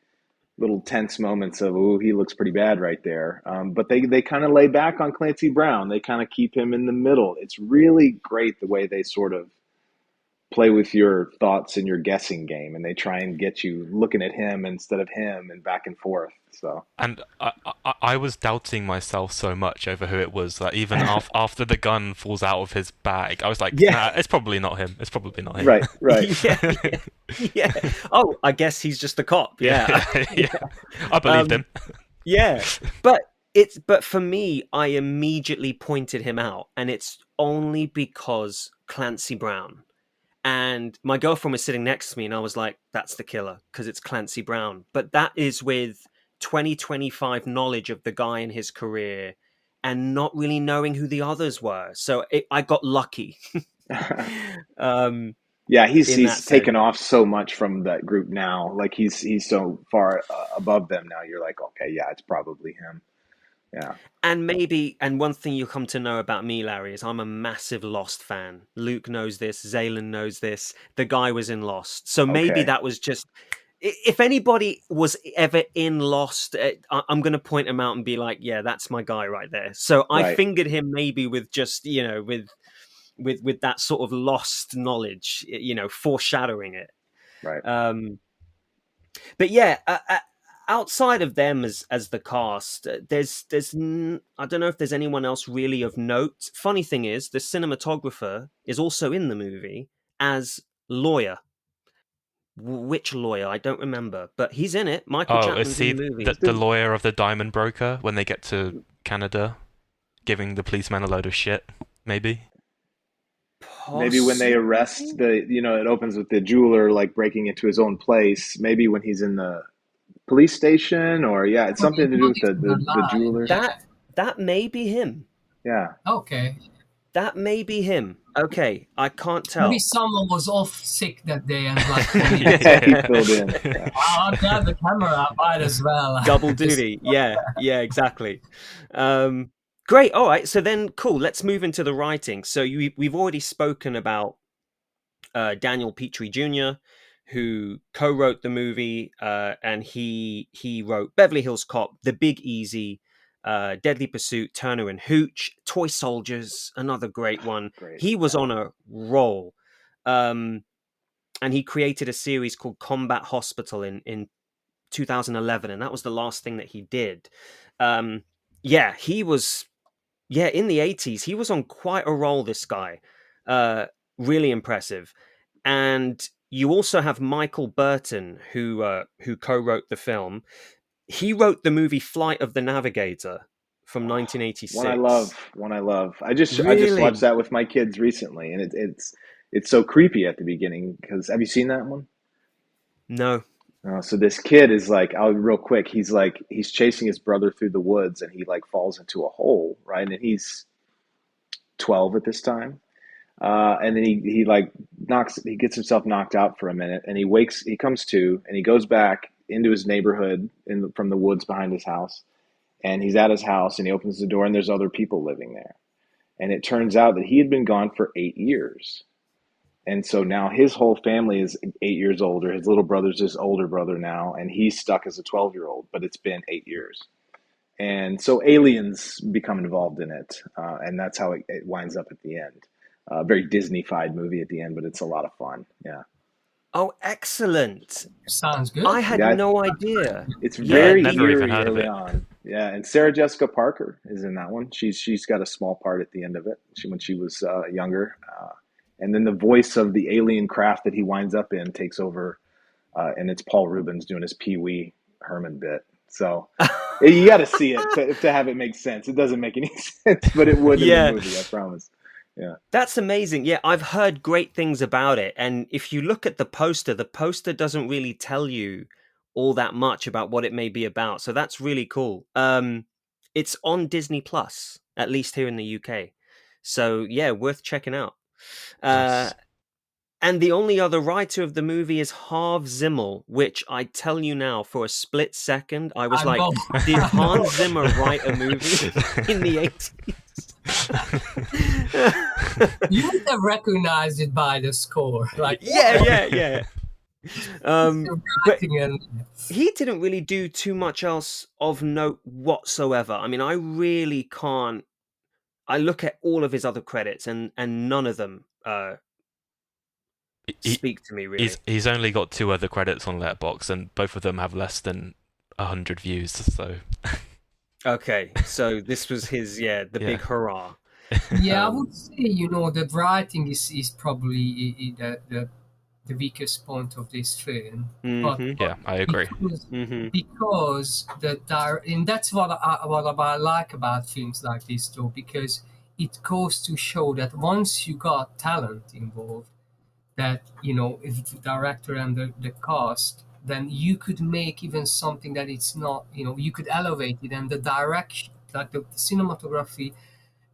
C: little tense moments of, oh, he looks pretty bad right there. But they kind of lay back on Clancy Brown. They kind of keep him in the middle. It's really great the way they sort of play with your thoughts and your guessing game, and they try and get you looking at him instead of him, and back and forth. So
B: And I was doubting myself so much over who it was that even after the gun falls out of his bag, I was like,
A: yeah,
B: nah, it's probably not him. It's probably not him.
C: right, right.
A: yeah, yeah, yeah. Oh, I guess he's just a cop.
B: Yeah,
A: Yeah,
B: yeah. I believed
A: um,
B: him.
A: yeah. But for me, I immediately pointed him out, and it's only because Clancy Brown. And my girlfriend was sitting next to me, and I was like, that's the killer because it's Clancy Brown. But that is with 2025 knowledge of the guy and his career and not really knowing who the others were. So I got lucky um,
C: Yeah, he's
A: in that
C: he's
A: sense.
C: taken off so much from that group now. Like he's so far above them now. You're like, okay, yeah, it's probably him. Yeah.
A: And one thing you'll come to know about me, Larry, is I'm a massive Lost fan. Luke knows this, Zaylin knows this. The guy was in Lost. So maybe
C: Okay.
A: that was just if anybody was ever in Lost, I'm going to point him out and be like, yeah, that's my guy right there. So I
C: Right.
A: fingered him maybe with just, with that sort of Lost knowledge, foreshadowing it.
C: Right.
A: But yeah, outside of them as the cast, I don't know if there's anyone else really of note. Funny thing is, the cinematographer is also in the movie as lawyer. Which lawyer? I don't remember, but he's in it. Michael
B: Oh, is
A: Chapman's in
B: he
A: the movie.
B: the lawyer of the diamond broker when they get to Canada, giving the policeman a load of shit? Maybe.
C: Maybe when they arrest
A: Possibly.
C: it opens with the jeweler like breaking into his own place. Maybe when he's in the police station, or yeah, it's
D: But he
C: something to do with
D: noticed the
C: the
D: line.
C: jeweler.
A: That that may be him.
C: Yeah.
D: Okay.
A: That may be him. Okay, I can't
D: Maybe
A: tell.
D: someone was off sick that day and like,
C: Yeah, he filled in. Yeah.
D: I'll grab the camera, I might as well.
A: Double
D: Just
A: duty. Yeah, exactly. Um, Great. All right. So then, cool. Let's move into the writing. So we've already spoken about Daniel Petrie Jr., who co-wrote the movie, and he wrote Beverly Hills Cop, The Big Easy, Deadly Pursuit, Turner and Hooch, Toy Soldiers, another great one.
C: Great.
A: He was
C: Yeah.
A: on a roll, and he created a series called Combat Hospital in 2011, and that was the last thing that he did. Yeah, he was. Yeah, in the 80s, he was on quite a roll. This guy, really impressive. And you also have Michael Burton, who co-wrote the film. He wrote the movie Flight of the Navigator from
C: One I love,
A: 1986.
C: one I love. I just watched
A: Really?
C: that with my kids recently, and it's so creepy at the beginning because have you seen that one?
A: No.
C: So this kid is like, I'll real quick. He's chasing his brother through the woods, and he like falls into a hole, right? And he's 12 at this time, and then he like he gets himself knocked out for a minute, and he comes to, and he goes back into his neighborhood from the woods behind his house, and he's at his house, and he opens the door, and there's other people living there, and it turns out that he had been gone for 8 years. And so now his whole family is 8 years older. His little brother's his older brother now, and he's stuck as a 12-year-old, but it's been 8 years. And so aliens become involved in it, and that's how it winds up at the end. Very Disney-fied movie at the end, but it's a lot of fun. Yeah,
A: Oh, excellent.
D: sounds good.
A: I had
C: yeah,
A: no idea.
C: it's
A: Yeah,
C: very
B: Never even
C: eerie
B: heard of
C: early
B: it.
C: on. Yeah, and Sarah Jessica Parker is in that one. She's got a small part at the end of it. When she was younger, and then the voice of the alien craft that he winds up in takes over, and it's Paul Rubens doing his Pee Wee Herman bit. So you got to see it to have it make sense. It doesn't make any sense, but it would in the
A: Yeah.
C: movie. I promise. Yeah.
A: That's amazing. Yeah, I've heard great things about it. And if you look at the poster doesn't really tell you all that much about what it may be about. So that's really cool. It's on Disney Plus, at least here in the UK. So yeah, worth checking out. Uh,
B: Nice.
A: and the only other writer of the movie is Harv Zimmel, which I tell you now, for a split second, I was
D: I
A: like,
D: know.
A: did
D: I know.
A: Hans Zimmer write a movie in the 80s?
D: You would have recognized it by the score. Like,
A: Yeah.
D: the
A: But
D: writing and
A: he didn't really do too much else of note whatsoever. I mean, I really can't. I look at all of his other credits, and none of them
B: he,
A: speak to me
B: he's
A: really.
B: he's only got two other credits on Letterboxd, and both of them have less than 100 views. So
A: Okay, so this was his, the
B: yeah,
A: big hurrah.
D: yeah, I
A: Um,
D: would say, the writing is probably the weakest point of this film. But
A: hmm
B: yeah, I agree.
A: hmm
D: because and that's what I like about films like this, though, because it goes to show that once you got talent involved, that if the director and the cast, then you could make even something that it's not, you could elevate it, and the direction, like the cinematography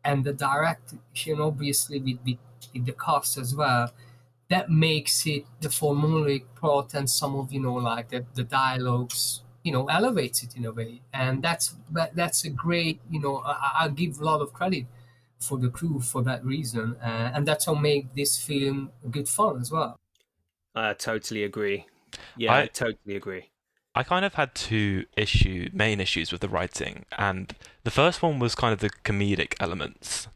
D: and the direction, obviously with the cast as well, that makes it the formulaic plot, and some of like the dialogues, elevates it in a way. And that's a great, I give a lot of credit for the crew for that reason, and that's what make this film good fun as well.
A: I totally agree. Yeah, I
B: I
A: totally agree.
B: I kind of had main issues with the writing, and the first one was kind of the comedic elements,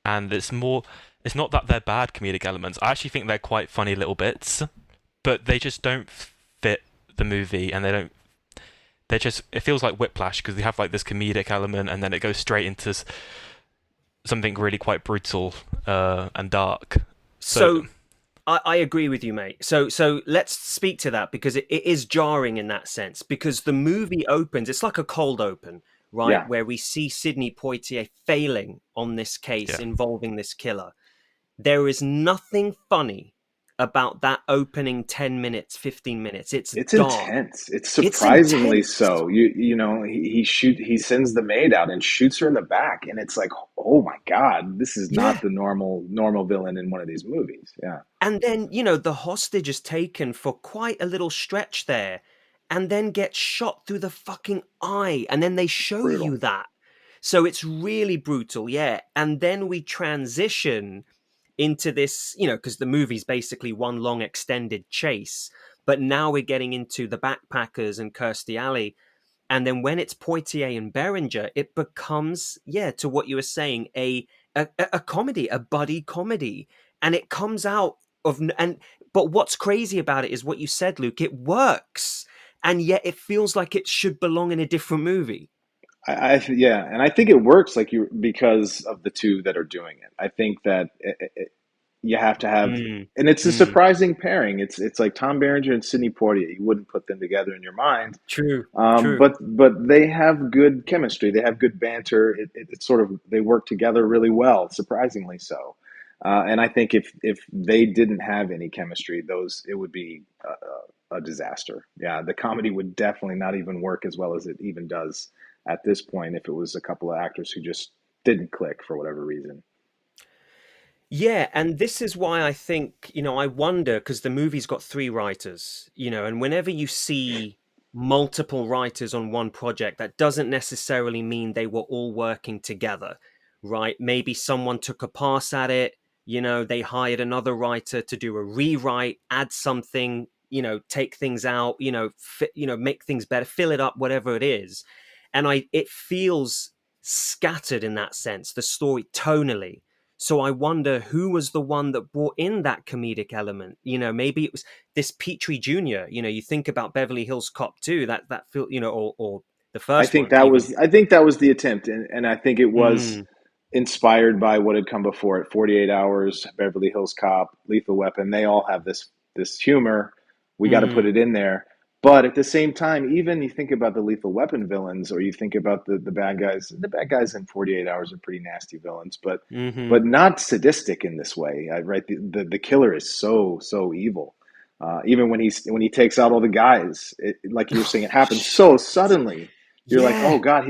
B: and it's not that they're bad comedic elements. I actually think they're quite funny little bits, but they just don't fit the movie, and it feels like whiplash because they have like this comedic element, and then it goes straight into something really quite brutal and dark. So
A: So I agree with you, mate. So let's speak to that because it is jarring in that sense because the movie opens, it's like a cold open, right?
C: Yeah,
A: Where we see Sidney Poitier failing on this case
B: yeah,
A: involving this killer. There is nothing funny about that opening 10 minutes, 15 minutes. It's
C: it's
A: dark.
C: intense. It's
A: It's
C: surprisingly
A: intense.
C: so. He sends the maid out and shoots her in the back, and it's like, oh my God, this is not
A: Yeah.
C: the normal villain in one of these movies. Yeah,
A: And then, the hostage is taken for quite a little stretch there and then gets shot through the fucking eye. And then they show you
C: brutal.
A: that. So it's really brutal, yeah. And then we transition into this, because the movie's basically one long extended chase. But now we're getting into the backpackers and Kirstie Alley. And then when it's Poitier and Berenger, it becomes, yeah, to what you were saying, a comedy, a buddy comedy. And it comes out but what's crazy about it is what you said, Luke. It works. And yet it feels like it should belong in a different movie.
C: Yeah, and I think it works because of the two that are doing it. I think that you have to have,
A: Mm,
C: and it's a
A: mm,
C: surprising pairing. It's like Tom Berenger and Sidney Poitier. You wouldn't put them together in your mind,
A: true, true.
C: but they have good chemistry. They have good banter. It's sort of they work together really well, surprisingly so. And I think if they didn't have any chemistry, it would be a disaster. Yeah, the comedy would definitely not even work as well as it even does at this point if it was a couple of actors who just didn't click for whatever reason.
A: Yeah, and this is why I think, I wonder because the movie's got three writers, and whenever you see multiple writers on one project, that doesn't necessarily mean they were all working together, right? Maybe someone took a pass at it, they hired another writer to do a rewrite, add something, take things out, make things better, fill it up, whatever it is. And it feels scattered in that sense, the story tonally. So I wonder who was the one that brought in that comedic element. Maybe it was this Petrie Jr. You think about Beverly Hills Cop 2, that feel, or the first one even.
C: I think that was the attempt, and I think it was
A: Mm,
C: inspired by what had come before it. 48 Hours, Beverly Hills Cop, Lethal Weapon. They all have this humor. We got to put
A: mm,
C: it in there. But at the same time, even you think about the Lethal Weapon villains, or you think about the bad guys. The bad guys in 48 Hours are pretty nasty villains,
A: mm-hmm.
C: but not sadistic in this way. Right? The killer is so evil. Even when he takes out all the guys, like you were saying, it happens so suddenly. You're like, oh
A: Yeah,
C: God,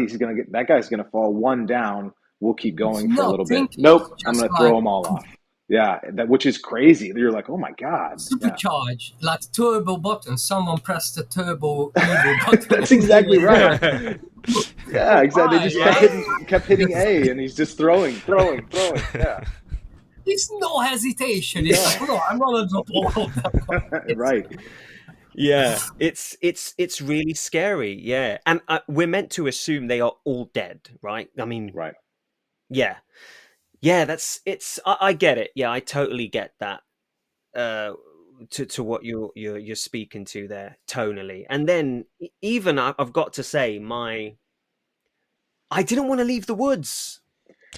C: that guy's gonna fall one down. We'll keep
D: It's
C: going for a
D: not
C: little bit.
D: thinking,
C: Nope,
D: it's
C: I'm
D: just
C: gonna
D: like
C: throw them all off. Yeah, which is crazy. You're like, oh my God. Yeah,
D: supercharge, like turbo button. Someone pressed the turbo evil button
C: that's
D: in
C: exactly right.
A: yeah,
C: Yeah, exactly. They
D: fire,
C: just
D: right?
C: kept hitting A, and he's just throwing. Yeah,
D: There's no hesitation. It's
C: no,
D: like, no, I'm not gonna drop all of them. It's,
C: right.
A: yeah. It's really scary. Yeah, and we're meant to assume they are all dead, right? I mean,
C: Right.
A: yeah, yeah. I get it. Yeah, I totally get that. uh to what you're speaking to there tonally. And then even I've got to say, I didn't want to leave the woods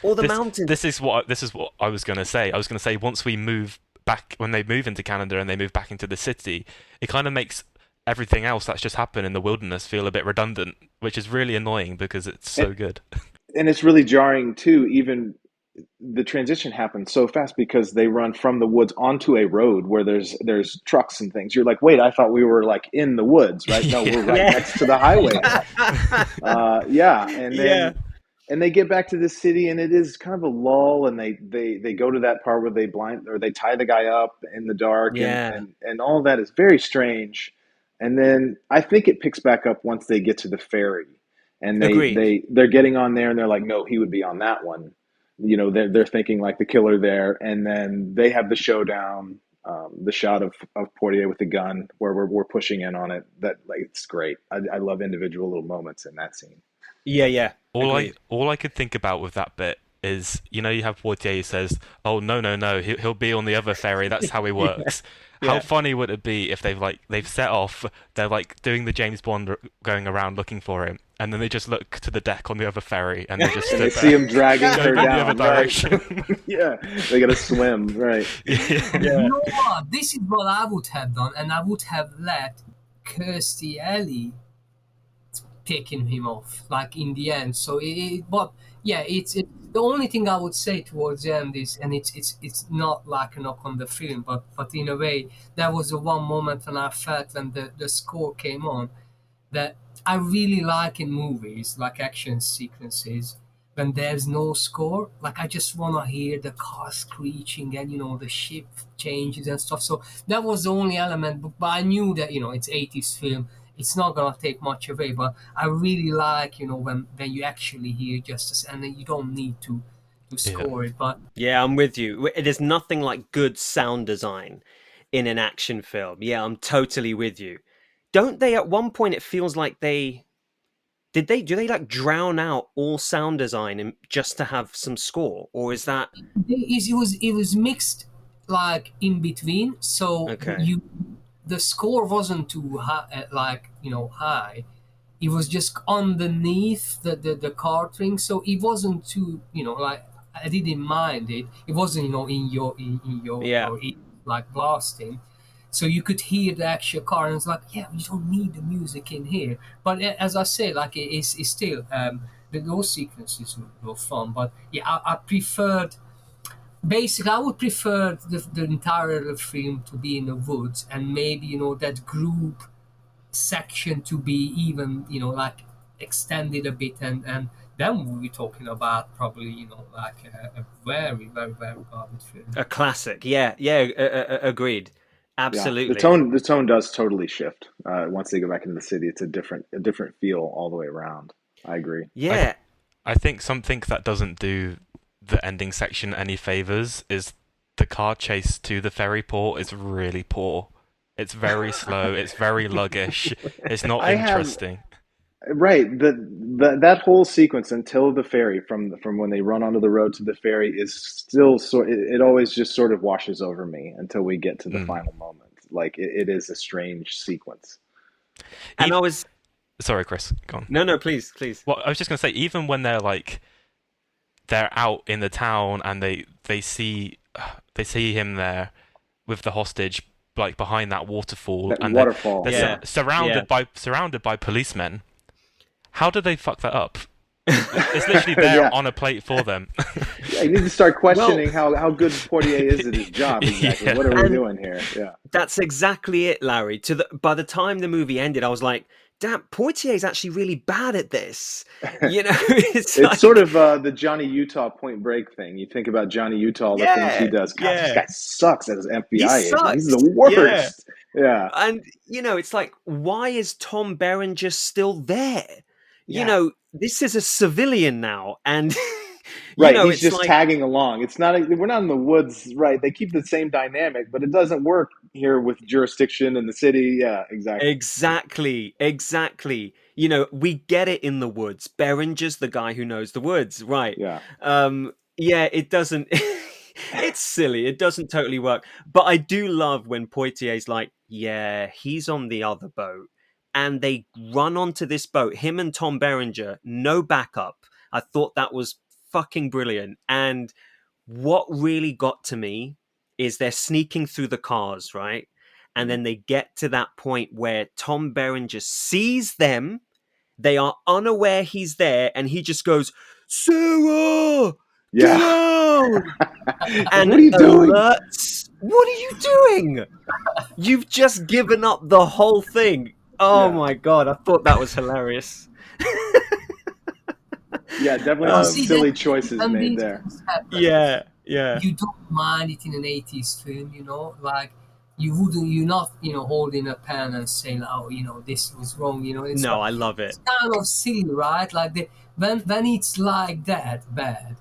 A: or the
B: this
A: mountains.
B: this is what I was going to say. I was going to say once we move back when they move into Canada and they move back into the city, it kind of makes everything else that's just happened in the wilderness feel a bit redundant, which is really annoying because it's
C: And,
B: so good.
C: and it's really jarring too. Even the transition happens so fast because they run from the woods onto a road where there's trucks and things. You're like, wait, I thought we were like in the woods, right? No, we're
B: Yeah.
C: right
A: Yeah.
C: next to the highway now. Yeah,
A: Yeah.
C: and they get back to the city, and it is kind of a lull, and they go to that part where they tie the guy up in the dark,
A: Yeah.
C: and all of that is very strange. And then I think it picks back up once they get to the ferry, and
A: Agreed.
C: they're getting on there, and they're like, no, he would be on that one. They're thinking like the killer there, and then they have the showdown, The shot of Poitier with the gun where we're pushing in on it. That like it's great. I love individual little moments in that scene.
A: Yeah, yeah,
B: All I
A: agreed.
B: all I could think about with that bit is, you have Poitier who says, "Oh no, no, no, he'll be on the other ferry. That's how he
A: Yeah,
B: works." How
A: yeah.
B: funny would it be if they've set off, they're like doing the James Bond going around looking for him, and then they just look to the deck on the other ferry and they just
C: And they
B: stood
C: see
B: there
C: him dragging her
B: going in the other
C: down, right?
B: direction.
C: Yeah, they gotta swim, right?
B: Yeah.
D: You
A: Yeah.
D: know what? This is what I would have done, and I would have let Kirstie Alley taking him off, like in the end. So, but yeah, the only thing I would say towards the end is, and it's not like a knock on the film, but in a way, there was a one moment when I felt when the score came on that I really like in movies, like action sequences, when there's no score. Like I just wanna hear the car screeching and the ship changes and stuff. So that was the only element. But I knew that it's 80s film. It's not gonna take much away. But I really like when you actually hear justice and then you don't need to
B: Yeah.
D: score it. But
A: Yeah, I'm with you. There's nothing like good sound design in an action film. Yeah, I'm totally with you. Don't they at one point it feels like do they like drown out all sound design just to have some score, or is that
D: it was mixed like in between. So
A: okay?
D: you the score wasn't too high, like high. It was just underneath the card ring, so it wasn't too like I didn't mind it. It wasn't in your
A: Yeah.
D: like blasting, so you could hear the actual car, and it's like, yeah, you don't need the music in here. But as I say, like it's still those sequences were fun. But yeah, I preferred. Basically, I would prefer the entire film to be in the woods, and maybe that group section to be even like extended a bit, and then we'll be talking about probably like a very very very good film.
A: A classic. Yeah, yeah, agreed.
C: Yeah,
A: Absolutely.
C: the tone does totally shift once they go back into the city. It's a different feel all the way around. I agree.
B: I th-
A: Yeah.
B: I think something that doesn't do the ending section any favors is the car chase to the ferry port is really poor. It's very slow. It's very luggish. It's not
C: I have
B: interesting.
C: right that whole sequence until the ferry from when they run onto the road to the ferry is still it always just sort of washes over me until we get to the
B: Mm.
C: final moment. Like it is a strange sequence.
A: And I
B: Even,
A: was
B: sorry, Chris, go on.
A: no, no, please, please.
B: Well, I was just gonna say, even when they're out in the town and they see him there with the hostage, like behind that waterfall,
C: That
B: and
C: waterfall,
B: they're
A: Yeah, yeah.
B: surrounded by policemen. How did they fuck that up? It's literally there
C: yeah.
B: on a plate for them.
C: Yeah, you need to start
A: Well,
C: questioning how good Portier is at his job. Exactly.
B: Yeah.
C: What are we
A: and
C: doing here? Yeah.
A: that's exactly it, Larry. By the time the movie ended, I was like, "Damn, Poitier's actually really bad at this." It's
C: It's sort
A: like,
C: of the Johnny Utah Point Break thing. You think about Johnny Utah, the things he
A: yeah,
C: does. God, this
A: yeah,
C: guy sucks as an
A: he
C: FBI agent. He's
A: sucks.
C: the
A: Yeah,
C: worst. Yeah.
A: and it's like, why is Tom Berenger still there?
C: Yeah.
A: This is a civilian now, and
C: Right. He's
A: it's
C: just
A: like
C: tagging along. We're not in the woods, right? They keep the same dynamic, but it doesn't work here with jurisdiction in the city. Yeah, exactly.
A: exactly, exactly. We get it in the woods. Berenger's the guy who knows the woods, right?
C: Yeah.
A: Yeah, it doesn't. It's silly. It doesn't totally work. But I do love when Poitier's like, yeah, he's on the other boat. And they run onto this boat, him and Tom Berenger, no backup. I thought that was fucking brilliant. And what really got to me is they're sneaking through the cars, right? And
C: Mm.
A: then they get to that point where Tom Berenger sees them. They are unaware he's there, and he just goes, Sarah, get
C: Yeah.
A: out!
C: Like,
A: And
C: what are you doing?
A: alerts. What are you doing? You've just given up the whole thing. Oh
C: Yeah.
A: my god, I thought that was hilarious.
C: Yeah, definitely
D: Well,
C: some
A: Um,
D: see
C: silly
D: that
C: choices
D: when
C: made
D: these
C: there.
D: things happen,
A: yeah, yeah.
D: you don't mind it in an 80s film, like you're not, holding a pen and saying, oh, this was wrong, it's
A: No, I love it.
D: kind of silly, right? Like when it's like that bad,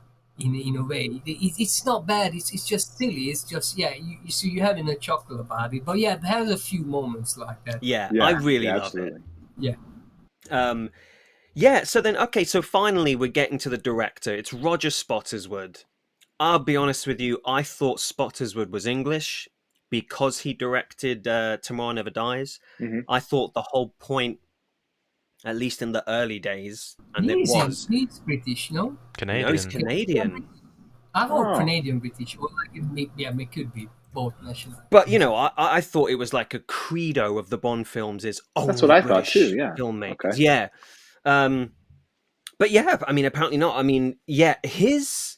D: in a way. It's not bad. It's just silly. It's just so you're having a chuckle about it. But yeah, it has a few moments like that.
A: Yeah, I
C: Yeah,
A: really
C: yeah,
A: love it.
C: absolutely.
D: Yeah.
A: Yeah, so then, okay, so finally we're getting to the director. It's Roger Spottiswoode. I'll be honest with you, I thought Spottiswoode was English because he directed Tomorrow Never Dies.
C: Hmm.
A: I thought the whole point, at least in the early days, and it
D: He's
A: was,
D: he's British, no?
A: no, he's
B: Canadian.
A: Canadian.
D: I thought
C: Oh,
D: Canadian British. Or like it could be both
A: But, you
D: nationalities.
A: know, I thought it was like a credo of the Bond films is
C: that's what
A: only
C: I thought too.
A: British
C: Yeah.
A: filmmakers.
C: Okay.
A: Yeah. Um, but yeah, I mean, apparently not. I mean, yeah, his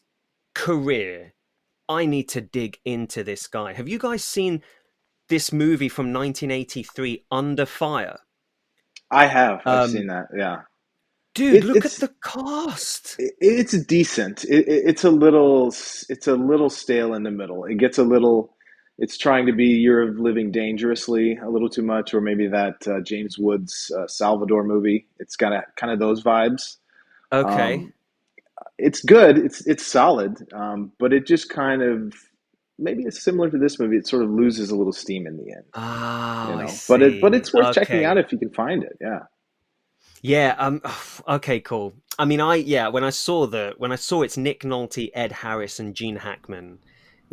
A: career, I need to dig into this guy. Have you guys seen this movie from 1983, Under Fire?
C: I have. I've
A: Um,
C: seen that. Yeah.
A: dude,
C: It,
A: look at
C: it's
A: the cast.
C: it's decent. It's a little stale in the middle. It gets a little. It's trying to be Year of Living Dangerously a little too much, or maybe that James Woods Salvador movie. It's got kind of those vibes.
A: Okay.
C: Um, it's good. It's solid, but it just kind of maybe it's similar to this movie. It sort of loses a little steam in the end,
A: Oh, I
C: But
A: see.
C: it's worth checking out
A: Okay.
C: if you can find it. Yeah.
A: Yeah, okay, cool. I mean, when I saw it's Nick Nolte, Ed Harris, and Gene Hackman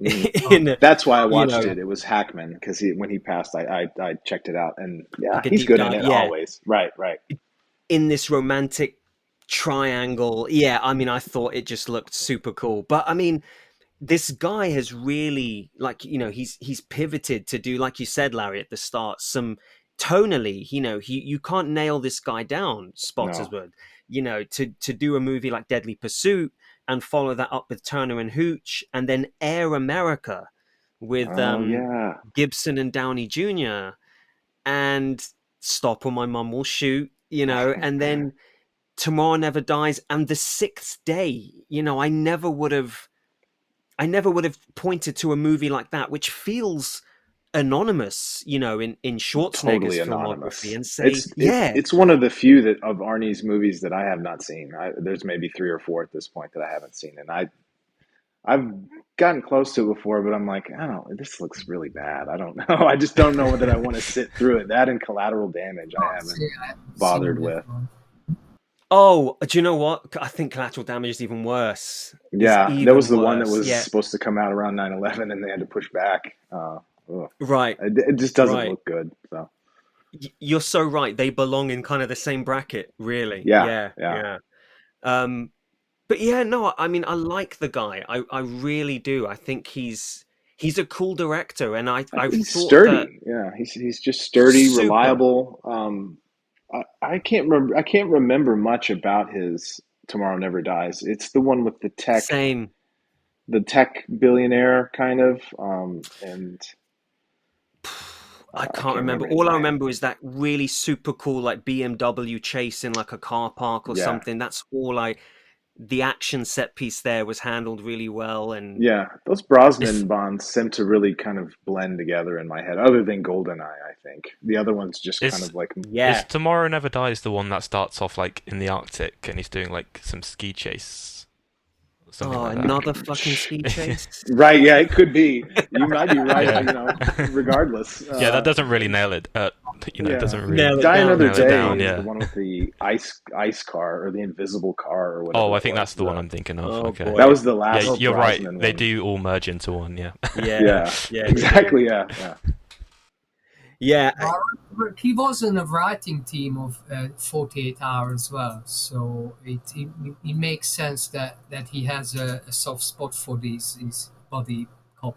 C: Mm.
A: in,
C: That's why I
A: you
C: watched
A: know,
C: it. It was Hackman because when he passed, I checked it out, and yeah,
A: like a
C: he's
A: deep
C: good in
A: dive.
C: it
A: Yeah,
C: always. Right, right.
A: in this romantic triangle. Yeah, I mean, I thought it just looked super cool. But I mean, this guy has really, like, you know, he's pivoted to do, like you said, Larry, at the start, some tonally, you know, you can't nail this guy down,
C: No.
A: Spottiswoode. You know, to do a movie like Deadly Pursuit and follow that up with Turner and Hooch, and then Air America with
C: Oh yeah.
A: Gibson and Downey Jr. and Stop or My Mum Will Shoot, you know, and then Tomorrow Never Dies and The Sixth Day. You know, I never would have pointed to a movie like that, which feels anonymous, you know, in Schwarzenegger's
C: Totally
A: filmography,
C: anonymous.
A: and say, yeah,
C: It's one of the few that of Arnie's movies that I have not seen. There's maybe three or four at this point that I haven't seen, and I've gotten close to it before, but I'm like, I don't. This looks really bad. I don't know. I just don't know that I want to sit through it. That and Collateral Damage, I
D: Can't
C: haven't
D: say I haven't
C: bothered
D: seen
C: with.
D: that one.
A: oh, do you know what? I think Collateral Damage is even worse. Is
C: Yeah, that was
A: even
C: the one that
A: worse.
C: was
A: Yeah,
C: supposed to come out around 9/11, and they had to push back. Ugh.
A: right,
C: It just doesn't
A: right.
C: look good. So
A: You're so right. They belong in kind of the same bracket, really.
C: yeah,
A: Yeah,
C: yeah.
A: yeah. Um, but yeah, no, I mean, I like the guy. I really do. I think he's a cool director, and I
C: He's
A: thought that
C: sturdy. Yeah, he's just sturdy,
A: super.
C: reliable. I can't remember much about his Tomorrow Never Dies. It's the one with
A: Same.
C: the tech billionaire kind of, and
A: I
C: I
A: can't
C: can't
A: remember.
C: remember his
A: All I
C: name.
A: remember is that really super cool like BMW chase in like a car park or
C: Yeah,
A: something. That's all I. The action set piece there was handled really well, and
C: yeah. Those
A: this.
C: Brosnan bonds seem to really kind of blend together in my head. Other than GoldenEye, I think the other one's just kind
B: Is
C: of like
B: is
A: Yeah.
B: Tomorrow Never Dies the one that starts off like in the Arctic and he's doing like some ski chase, something
A: Oh,
B: like
A: another fucking ski
B: that?
A: chase.
C: right. Yeah, it could be. You might be right.
B: Yeah.
C: You know, regardless.
B: Yeah, that doesn't really nail it. It
C: Yeah.
B: doesn't really
A: Nail it
C: Die
A: down.
C: Another
B: nail it
C: Day
B: down.
C: is the
B: Yeah.
C: one with the ice car or the invisible car or whatever
B: Oh, I
C: it
B: think that's
C: was.
B: the one I'm thinking of.
A: Oh
B: Okay.
C: That
A: boy.
C: was the
B: Yeah,
C: last
A: Oh
B: you're
A: boy.
B: right.
C: Brosnan
B: They
C: one.
B: do all merge into one. Yeah.
A: Yeah.
C: Yeah,
A: Yeah, they do.
C: exactly. Yeah, yeah.
A: Yeah.
D: He was in a writing team of 48 Hours as well, so it makes sense that he has a soft spot for these body cop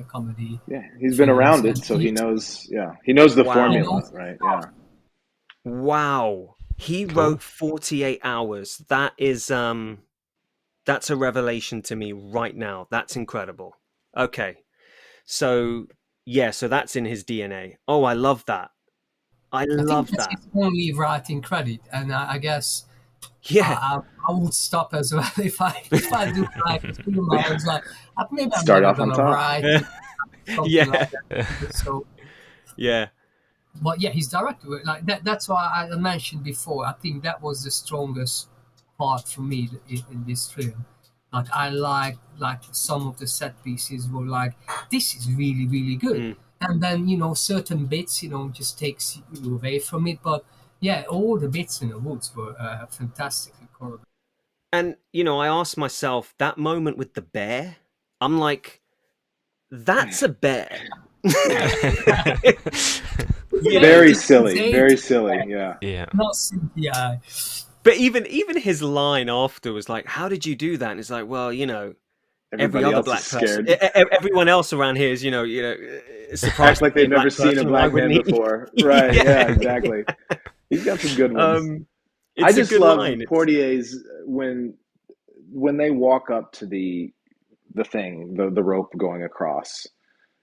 D: comedy
C: Yeah, he's been
D: films,
C: around
D: and
C: it, so he knows. Yeah, he knows the
D: he
A: Wow.
C: formula,
D: knows
C: right? Yeah.
A: Wow. He
B: Cool.
A: wrote 48 Hours. That's a revelation to me right now. That's incredible. Okay. So, yeah, so that's in his DNA. Oh, I love that. I
D: I think
A: love
D: that's
A: that.
D: his only writing credit, and I guess
A: Yeah.
D: I would stop as well if I do like a film. I was like, maybe I'm
C: Start
D: never
C: off on
D: gonna
C: top.
D: write something
A: Yeah.
D: like that. So,
A: Yeah.
D: but yeah, his director like that. That's why I mentioned before. I think that was the strongest part for me in this film. Like I like some of the set pieces were like, this is really really good,
A: Mm.
D: and then certain bits just takes you away from it. But yeah, all the bits in the woods were fantastically choreographed.
A: And I asked myself that moment with the bear. I'm like, that's a bear.
C: Very
D: It's
C: silly, very
D: 80s,
C: silly. Yeah,
B: Yeah.
D: not CGI.
A: But even his line after was like, "How did you do that?" And it's like, well, every
C: everybody
A: other
C: else is
A: black person,
C: scared.
A: everyone else around here is,
C: Act
A: surprised to
C: like
A: see a
C: they've never
A: black
C: seen a
A: person. Why
C: black man
A: wouldn't he?
C: before. Right? Yeah,
A: Yeah.
C: exactly. He's got some good ones. I
A: It's a
C: just
A: good
C: love
A: line.
C: Portier's when they walk up to the thing, the rope going across,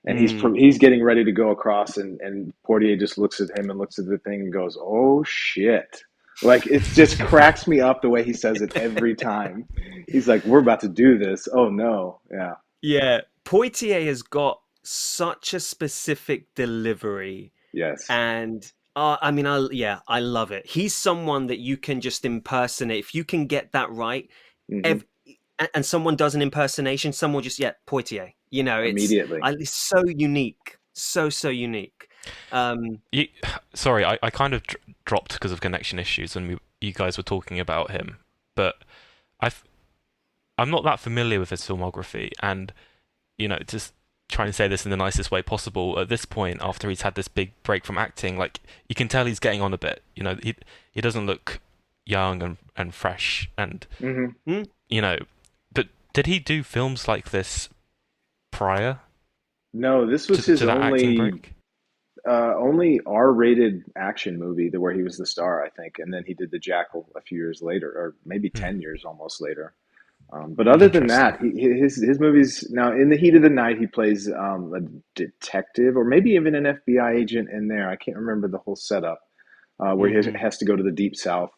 C: and
A: Mm.
C: he's getting ready to go across, and Portier just looks at him and looks at the thing and goes, "Oh shit!" Like it just cracks me up the way he says it every time. He's like, "We're about to do this." Oh no, yeah,
A: Yeah, Poitier has got such a specific delivery,
C: yes,
A: and I mean, I love it. He's someone that you can just impersonate if you can get that right.
C: hmm
A: Ev- and someone does an impersonation, someone just Poitier.
C: immediately.
A: It's so unique, so unique. Um,
B: You, sorry, I kind of dropped because of connection issues, and you guys were talking about him, but I've I'm not that familiar with his filmography, and just trying to say this in the nicest way possible. At this point, after he's had this big break from acting, like you can tell he's getting on a bit. He doesn't look young and fresh, and
C: hmm
A: hmm?
B: but did he do films like this prior
C: No, this was his
B: to that acting break?
C: only R-rated action movie where he was the star, I think, and then he did The Jackal a few years later, or maybe
B: Hmm,
C: 10 years almost later. But other than
B: interesting.
C: that, his movies now in the heat of the night he plays a detective or maybe even an FBI agent in there. I can't remember the whole setup where he
A: Hmm.
C: has to go to the deep south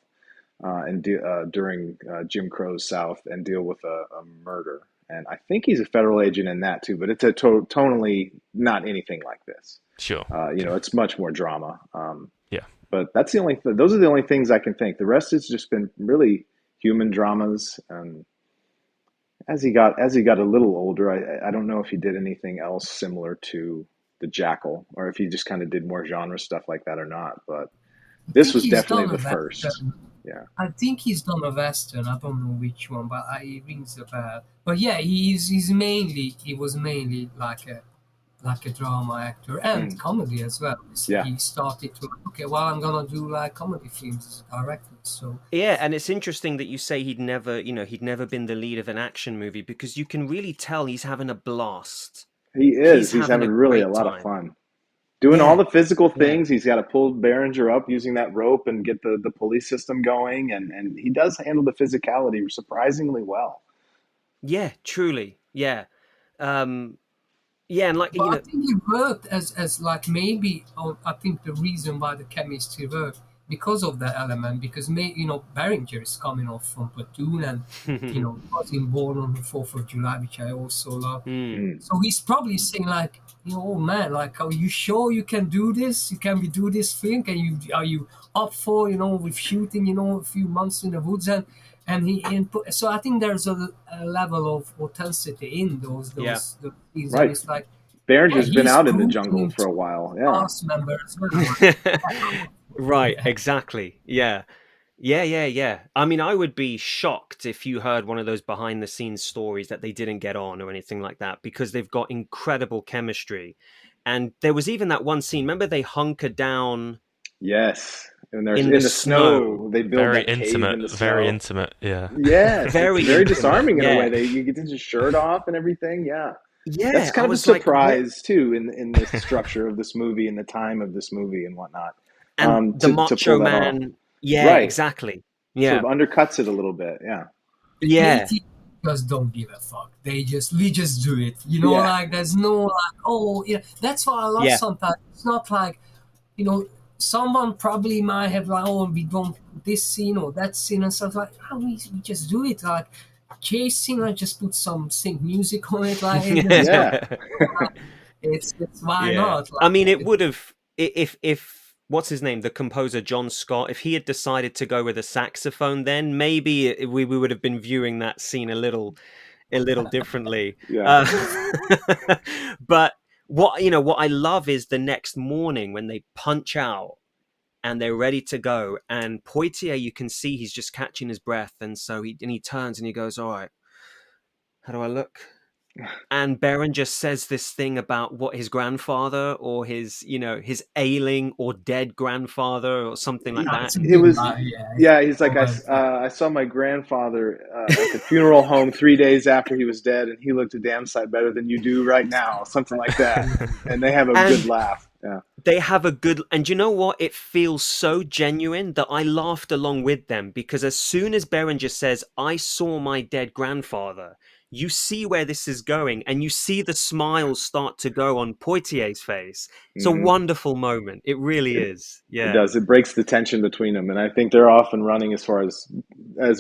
C: during Jim Crow's South and deal with a murder. And I think he's a federal agent in that too, but it's tonally not anything like this.
B: Sure.
C: It's much more drama.
B: Yeah.
C: But that's the only those are the only things I can think. The rest has just been really human dramas. And as he got a little older, I don't know if he did anything else similar to the Jackal or if he just kind of did more genre stuff like that or not. But
D: I
C: this
D: think
C: was
D: he's
C: definitely
D: done a
C: the first.
D: western.
C: Yeah.
D: I think he's done a western. I don't know which one, but it rings a bell. But yeah, he was mainly like a drama actor and
C: Mm.
D: comedy as well.
C: Yeah.
D: He started to okay, well, I'm gonna do like comedy films as a director. So
A: Yeah, and it's interesting that you say he'd never been the lead of an action movie because you can really tell he's having a blast.
C: He is.
A: He's
C: He's
A: having
C: having
A: a
C: really a
A: great
C: lot of
A: time.
C: fun. Doing all
A: Yeah,
C: the physical
A: yeah,
C: things. He's got to pull Berenger up using that rope and get the police system going. And he does handle the physicality surprisingly well.
A: yeah, truly, yeah. Um, yeah, and
D: but I think it worked as like maybe I think the reason why the chemistry worked because of that element because Berenger is coming off from Platoon and was born on the 4th of July, which I also love.
A: Mm.
C: Mm.
D: So he's probably saying like, oh man, like, are you sure you can do this? Can we do this film? Are you up for with shooting a few months in the woods and so I think there's a level of authenticity in
A: Yeah.
D: those scenes and
C: Right.
D: it's like, yeah,
C: Berenger's been
D: he's
C: out in the jungle
D: proving
C: for
D: to
C: a while. Yeah.
D: cast member as well. Like,
A: Right, exactly. Yeah. Yeah. I mean, I would be shocked if you heard one of those behind the scenes stories that they didn't get on or anything like that because they've got incredible chemistry. And there was even that one scene, remember they hunker down
C: Yes. And there's
A: in the
C: in the
A: snow.
C: snow. They build
B: Very
C: that cave in
B: intimate.
C: the
B: Very
C: snow.
B: intimate. Yeah.
C: Yes, it's
A: Very
C: very
A: intimate.
C: disarming in a
A: Yeah.
C: way. You get his shirt off and everything. Yeah, that's
A: Yeah, I
C: kind of a
A: was like, what?
C: surprise too in the structure of this movie and the time of this movie and whatnot.
A: And the
C: To pull
A: Macho
C: that off,
A: Man. Yeah,
C: right?
A: exactly.
C: Sort
A: Yeah.
C: of undercuts it a little bit. Yeah,
D: the
A: Yeah.
D: 80s just don't give a fuck. We just do it.
C: yeah,
D: Like there's no like, oh, yeah. That's what I love
A: Yeah.
D: sometimes. It's not like, someone probably might have like, oh, we don't this scene or that scene and stuff like, oh, we just do it. Like chasing, I just put some sync music on it. Like, and
C: yeah.
D: it's why
A: Yeah.
D: not?
A: I
D: Like,
A: mean, it would have if what's his name, the composer John Scott, if he had decided to go with a saxophone, then maybe we would have been viewing that scene a little differently.
C: Yeah.
A: But what I love is the next morning when they punch out and they're ready to go, and Poitier, you can see he's just catching his breath, and so he turns and he goes, all right, how do I look? And Berenger says this thing about what his grandfather or his ailing or dead grandfather or something like that.
C: It was, he's like, I saw my grandfather at the funeral home 3 days after he was dead, and he looked a damn sight better than you do right now, something like that. And they have a good laugh. Yeah.
A: They have a good, and you know what? It feels so genuine that I laughed along with them, because as soon as Berenger says, I saw my dead grandfather, you see where this is going, and you see the smiles start to go on Poitier's face. It's a wonderful moment. It really is. Yeah,
C: it does. It breaks the tension between them, and I think they're off and running as far as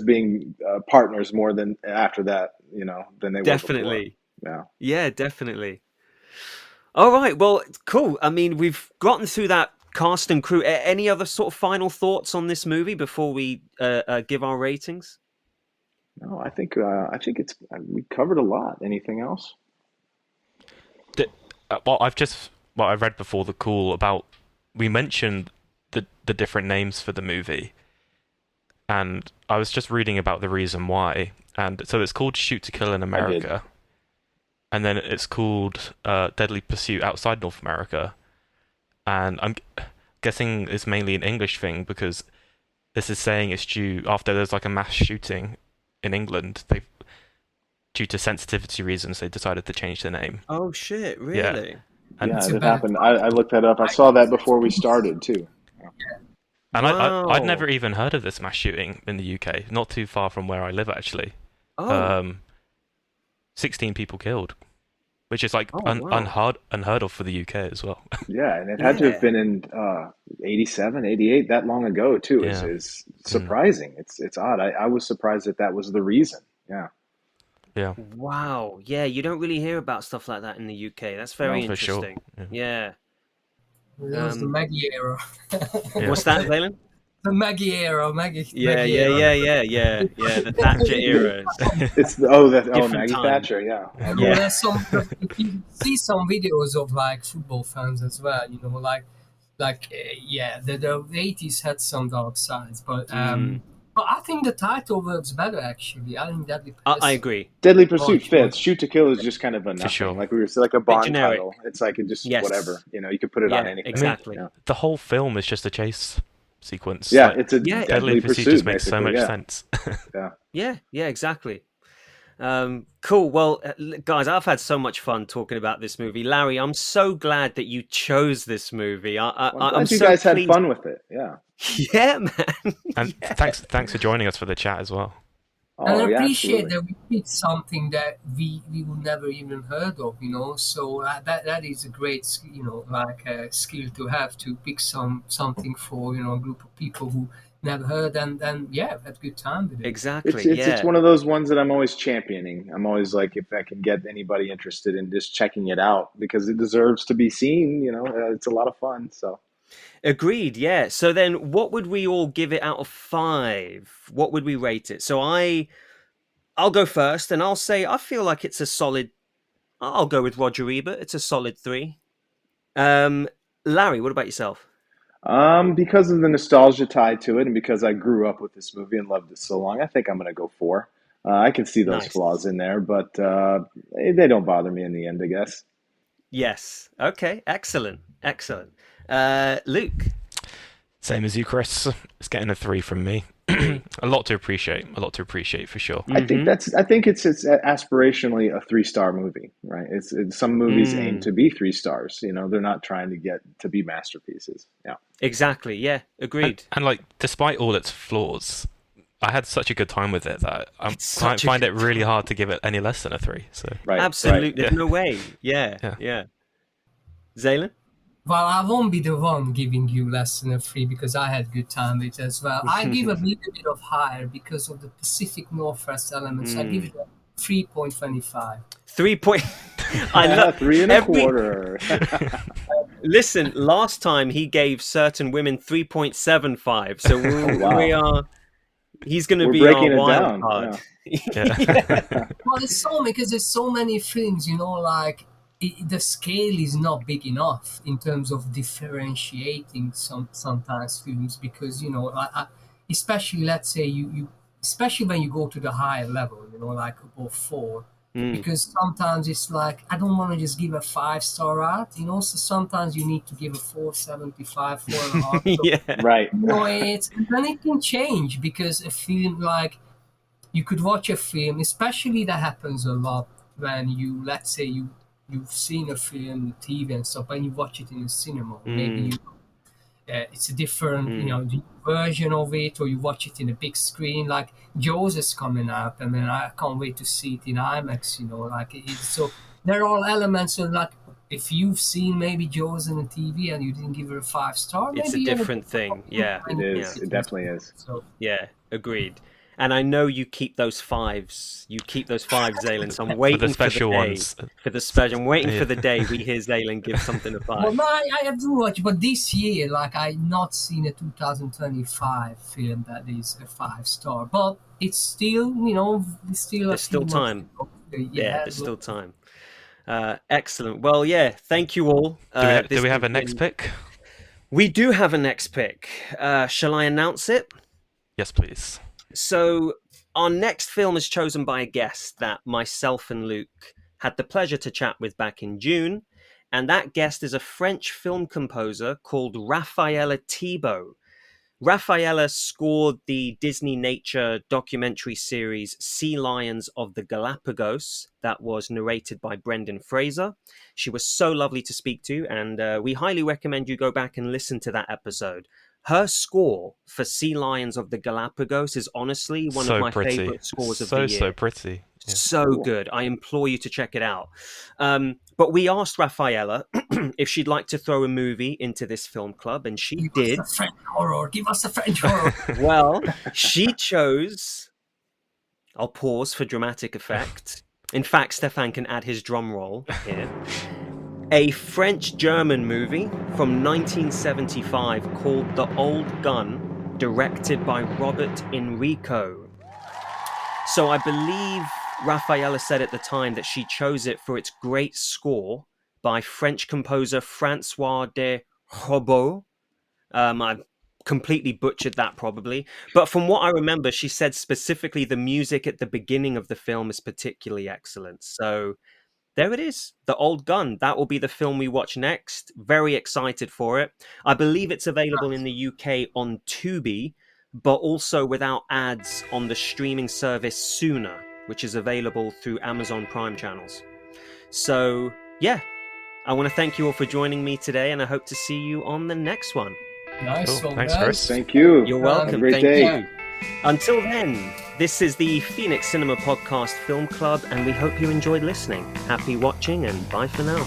C: being partners more than after that, than they were
A: definitely.
C: Before.
A: Yeah, definitely. All right, well, cool. I mean, we've gotten through that cast and crew. Any other sort of final thoughts on this movie before we give our ratings?
C: No, I think we covered a lot. Anything else?
B: I read before the call about, we mentioned the different names for the movie, and I was just reading about the reason why. And so it's called Shoot to Kill in America, and then it's called Deadly Pursuit outside North America, and I'm guessing it's mainly an English thing, because this is saying it's due after there's like a mass shooting in England. Due to sensitivity reasons, they decided to change the name.
A: Oh shit! Really?
B: Yeah,
C: and it happened. I looked that up. I saw that before we started too.
B: And
A: wow.
B: I'd never even heard of this mass shooting in the UK. Not too far from where I live, actually. 16 people killed, which is like unheard of for the UK as well.
C: Yeah, and it had to have been in 87, 88, that long ago too. Is surprising. It's odd. I was surprised that was the reason. Yeah.
B: Yeah.
A: Wow. Yeah, you don't really hear about stuff like that in the UK. That's very interesting.
B: Sure.
A: Yeah.
D: That was the Maggie era.
A: What's that, Zalan?
D: The Maggie era.
A: Yeah. The Thatcher era.
C: It's Maggie
A: time.
C: Thatcher. Yeah.
A: Yeah.
D: There's if you see some videos of like football fans as well, the 80s had some dark sides, but I think the title works better actually. I think Deadly Pursuit.
A: I agree.
C: Deadly Pursuit fits. Shoot to Kill is just kind of a nothing.
B: Sure.
C: Like we were saying, like a Bond
A: generic.
C: title. It's like whatever. You could put it on anything.
A: Exactly.
B: The whole film is just a chase sequence.
C: Yeah,
B: like,
C: it's a
B: Deadly Pursuit just makes so much sense.
A: Yeah, exactly. Cool. Well, guys, I've had so much fun talking about this movie. Larry, I'm so glad that you chose this movie.
C: I'm glad you guys had fun with it. Yeah.
A: Yeah, man.
B: And thanks for joining us for the chat as well.
D: And I appreciate that we picked something that we would never even heard of, So that is a great, skill to have, to pick something for a group of people who never heard and had a good time with it.
A: Exactly.
C: It's one of those ones that I'm always championing. I'm always like, if I can get anybody interested in just checking it out, because it deserves to be seen. It's a lot of fun. So.
A: Agreed. Yeah. So then, what would we all give it out of 5? What would we rate it? So I'll go first, and I'll say I feel like it's a solid. I'll go with Roger Ebert. It's a solid 3. Larry, what about yourself?
C: Because of the nostalgia tied to it, and because I grew up with this movie and loved it so long, I think I'm going to go 4. I can see those flaws in there, but they don't bother me in the end, I guess.
A: Yes. Okay. Excellent. Luke.
B: Same as you, Chris. It's getting a 3 from me. A lot to appreciate for sure.
C: I think it's aspirationally a 3-star movie, right? It's some movies aim to be 3 stars. They're not trying to get to be masterpieces. Yeah,
A: exactly. Yeah, agreed.
B: And like, despite all its flaws, I had such a good time with it that I find it really hard to give it any less than a 3. So
A: absolutely,
C: right.
A: There's no way. Yeah. Zalan?
D: Well, I won't be the one giving you less than a 3 because I had a good time with it as well. I give a little bit of higher because of the Pacific Northwest elements. I give it a 3.25.
A: 3 point. I love
C: 3 1/4.
A: Listen, last time he gave certain women 3.75, so
C: wow.
A: we are. He's going to
C: We're
A: be our
C: breaking it
A: wild
C: down.
A: card.
B: Yeah.
D: Well, it's so because there's so many films, like the scale is not big enough in terms of differentiating sometimes films because especially let's say you especially when you go to the higher level, like above four. Because sometimes it's like I don't want to just give a 5-star out, so sometimes you need to give a 4.75, 4.5. So,
A: Yeah.
C: Right.
D: and then it can change because a film like you could watch a film, especially that happens a lot when let's say you've seen a film, TV and stuff, and you watch it in a cinema. Maybe it's a different, version of it, or you watch it in a big screen. Like Jaws is coming out, and then I can't wait to see it in IMAX. So there are all elements of like. If you've seen maybe Jaws on the TV and you didn't give it a 5-star,
A: It's
D: maybe
A: a different thing. Yeah.
C: It is.
A: Yeah.
C: It definitely is.
D: So
A: Yeah, agreed. And I know you keep those fives. You keep those fives, Zalan. So I'm
B: For
A: waiting
B: the special
A: day.
B: ones.
A: For the special. I'm waiting
B: Yeah.
A: for the day we hear Zalan give something a
D: well,
A: 5.
D: no, I do watch, but this year, like, I've not seen a 2025 film that is a 5-star. But it's still, it's still
A: There's still time.
D: Yeah,
A: there's still time. Excellent. Well, yeah, thank you all.
B: Do we have a next pick?
A: We do have a next pick. Shall I announce it?
B: Yes, please.
A: So, our next film is chosen by a guest that myself and Luke had the pleasure to chat with back in June. And that guest is a French film composer called Raffaella Thibault. Raffaella scored the Disney nature documentary series Sea Lions of the Galapagos that was narrated by Brendan Fraser. She was so lovely to speak to, and we highly recommend you go back and listen to that episode. Her score for Sea Lions of the Galapagos is honestly one of my favorite scores of the year.
B: So pretty. Yeah.
A: So good. I implore you to check it out. But we asked Raffaella if she'd like to throw a movie into this film club, and she did.
D: Give us a French horror. Give us a French horror.
A: Well, she chose. I'll pause for dramatic effect. In fact, Stefan can add his drum roll here. A French-German movie from 1975 called The Old Gun, directed by Robert Enrico. So I believe Raffaella said at the time that she chose it for its great score by French composer Francois de Robot. I've completely butchered that probably. But from what I remember, she said specifically the music at the beginning of the film is particularly excellent. So there it is, The Old Gun. That will be the film we watch next. Very excited for it. I believe it's available in the UK on Tubi, but also without ads on the streaming service Sooner, which is available through Amazon Prime channels. So, yeah, I want to thank you all for joining me today, and I hope to see you on the next one.
D: Nice
B: Cool.
D: one,
B: Thanks,
D: guys.
B: Chris.
C: Thank you.
A: You're welcome.
C: Have a great
A: Thank
C: day.
A: you. Until then, this is the Phoenix Cinema Podcast Film Club, and we hope you enjoyed listening. Happy watching, and bye for now.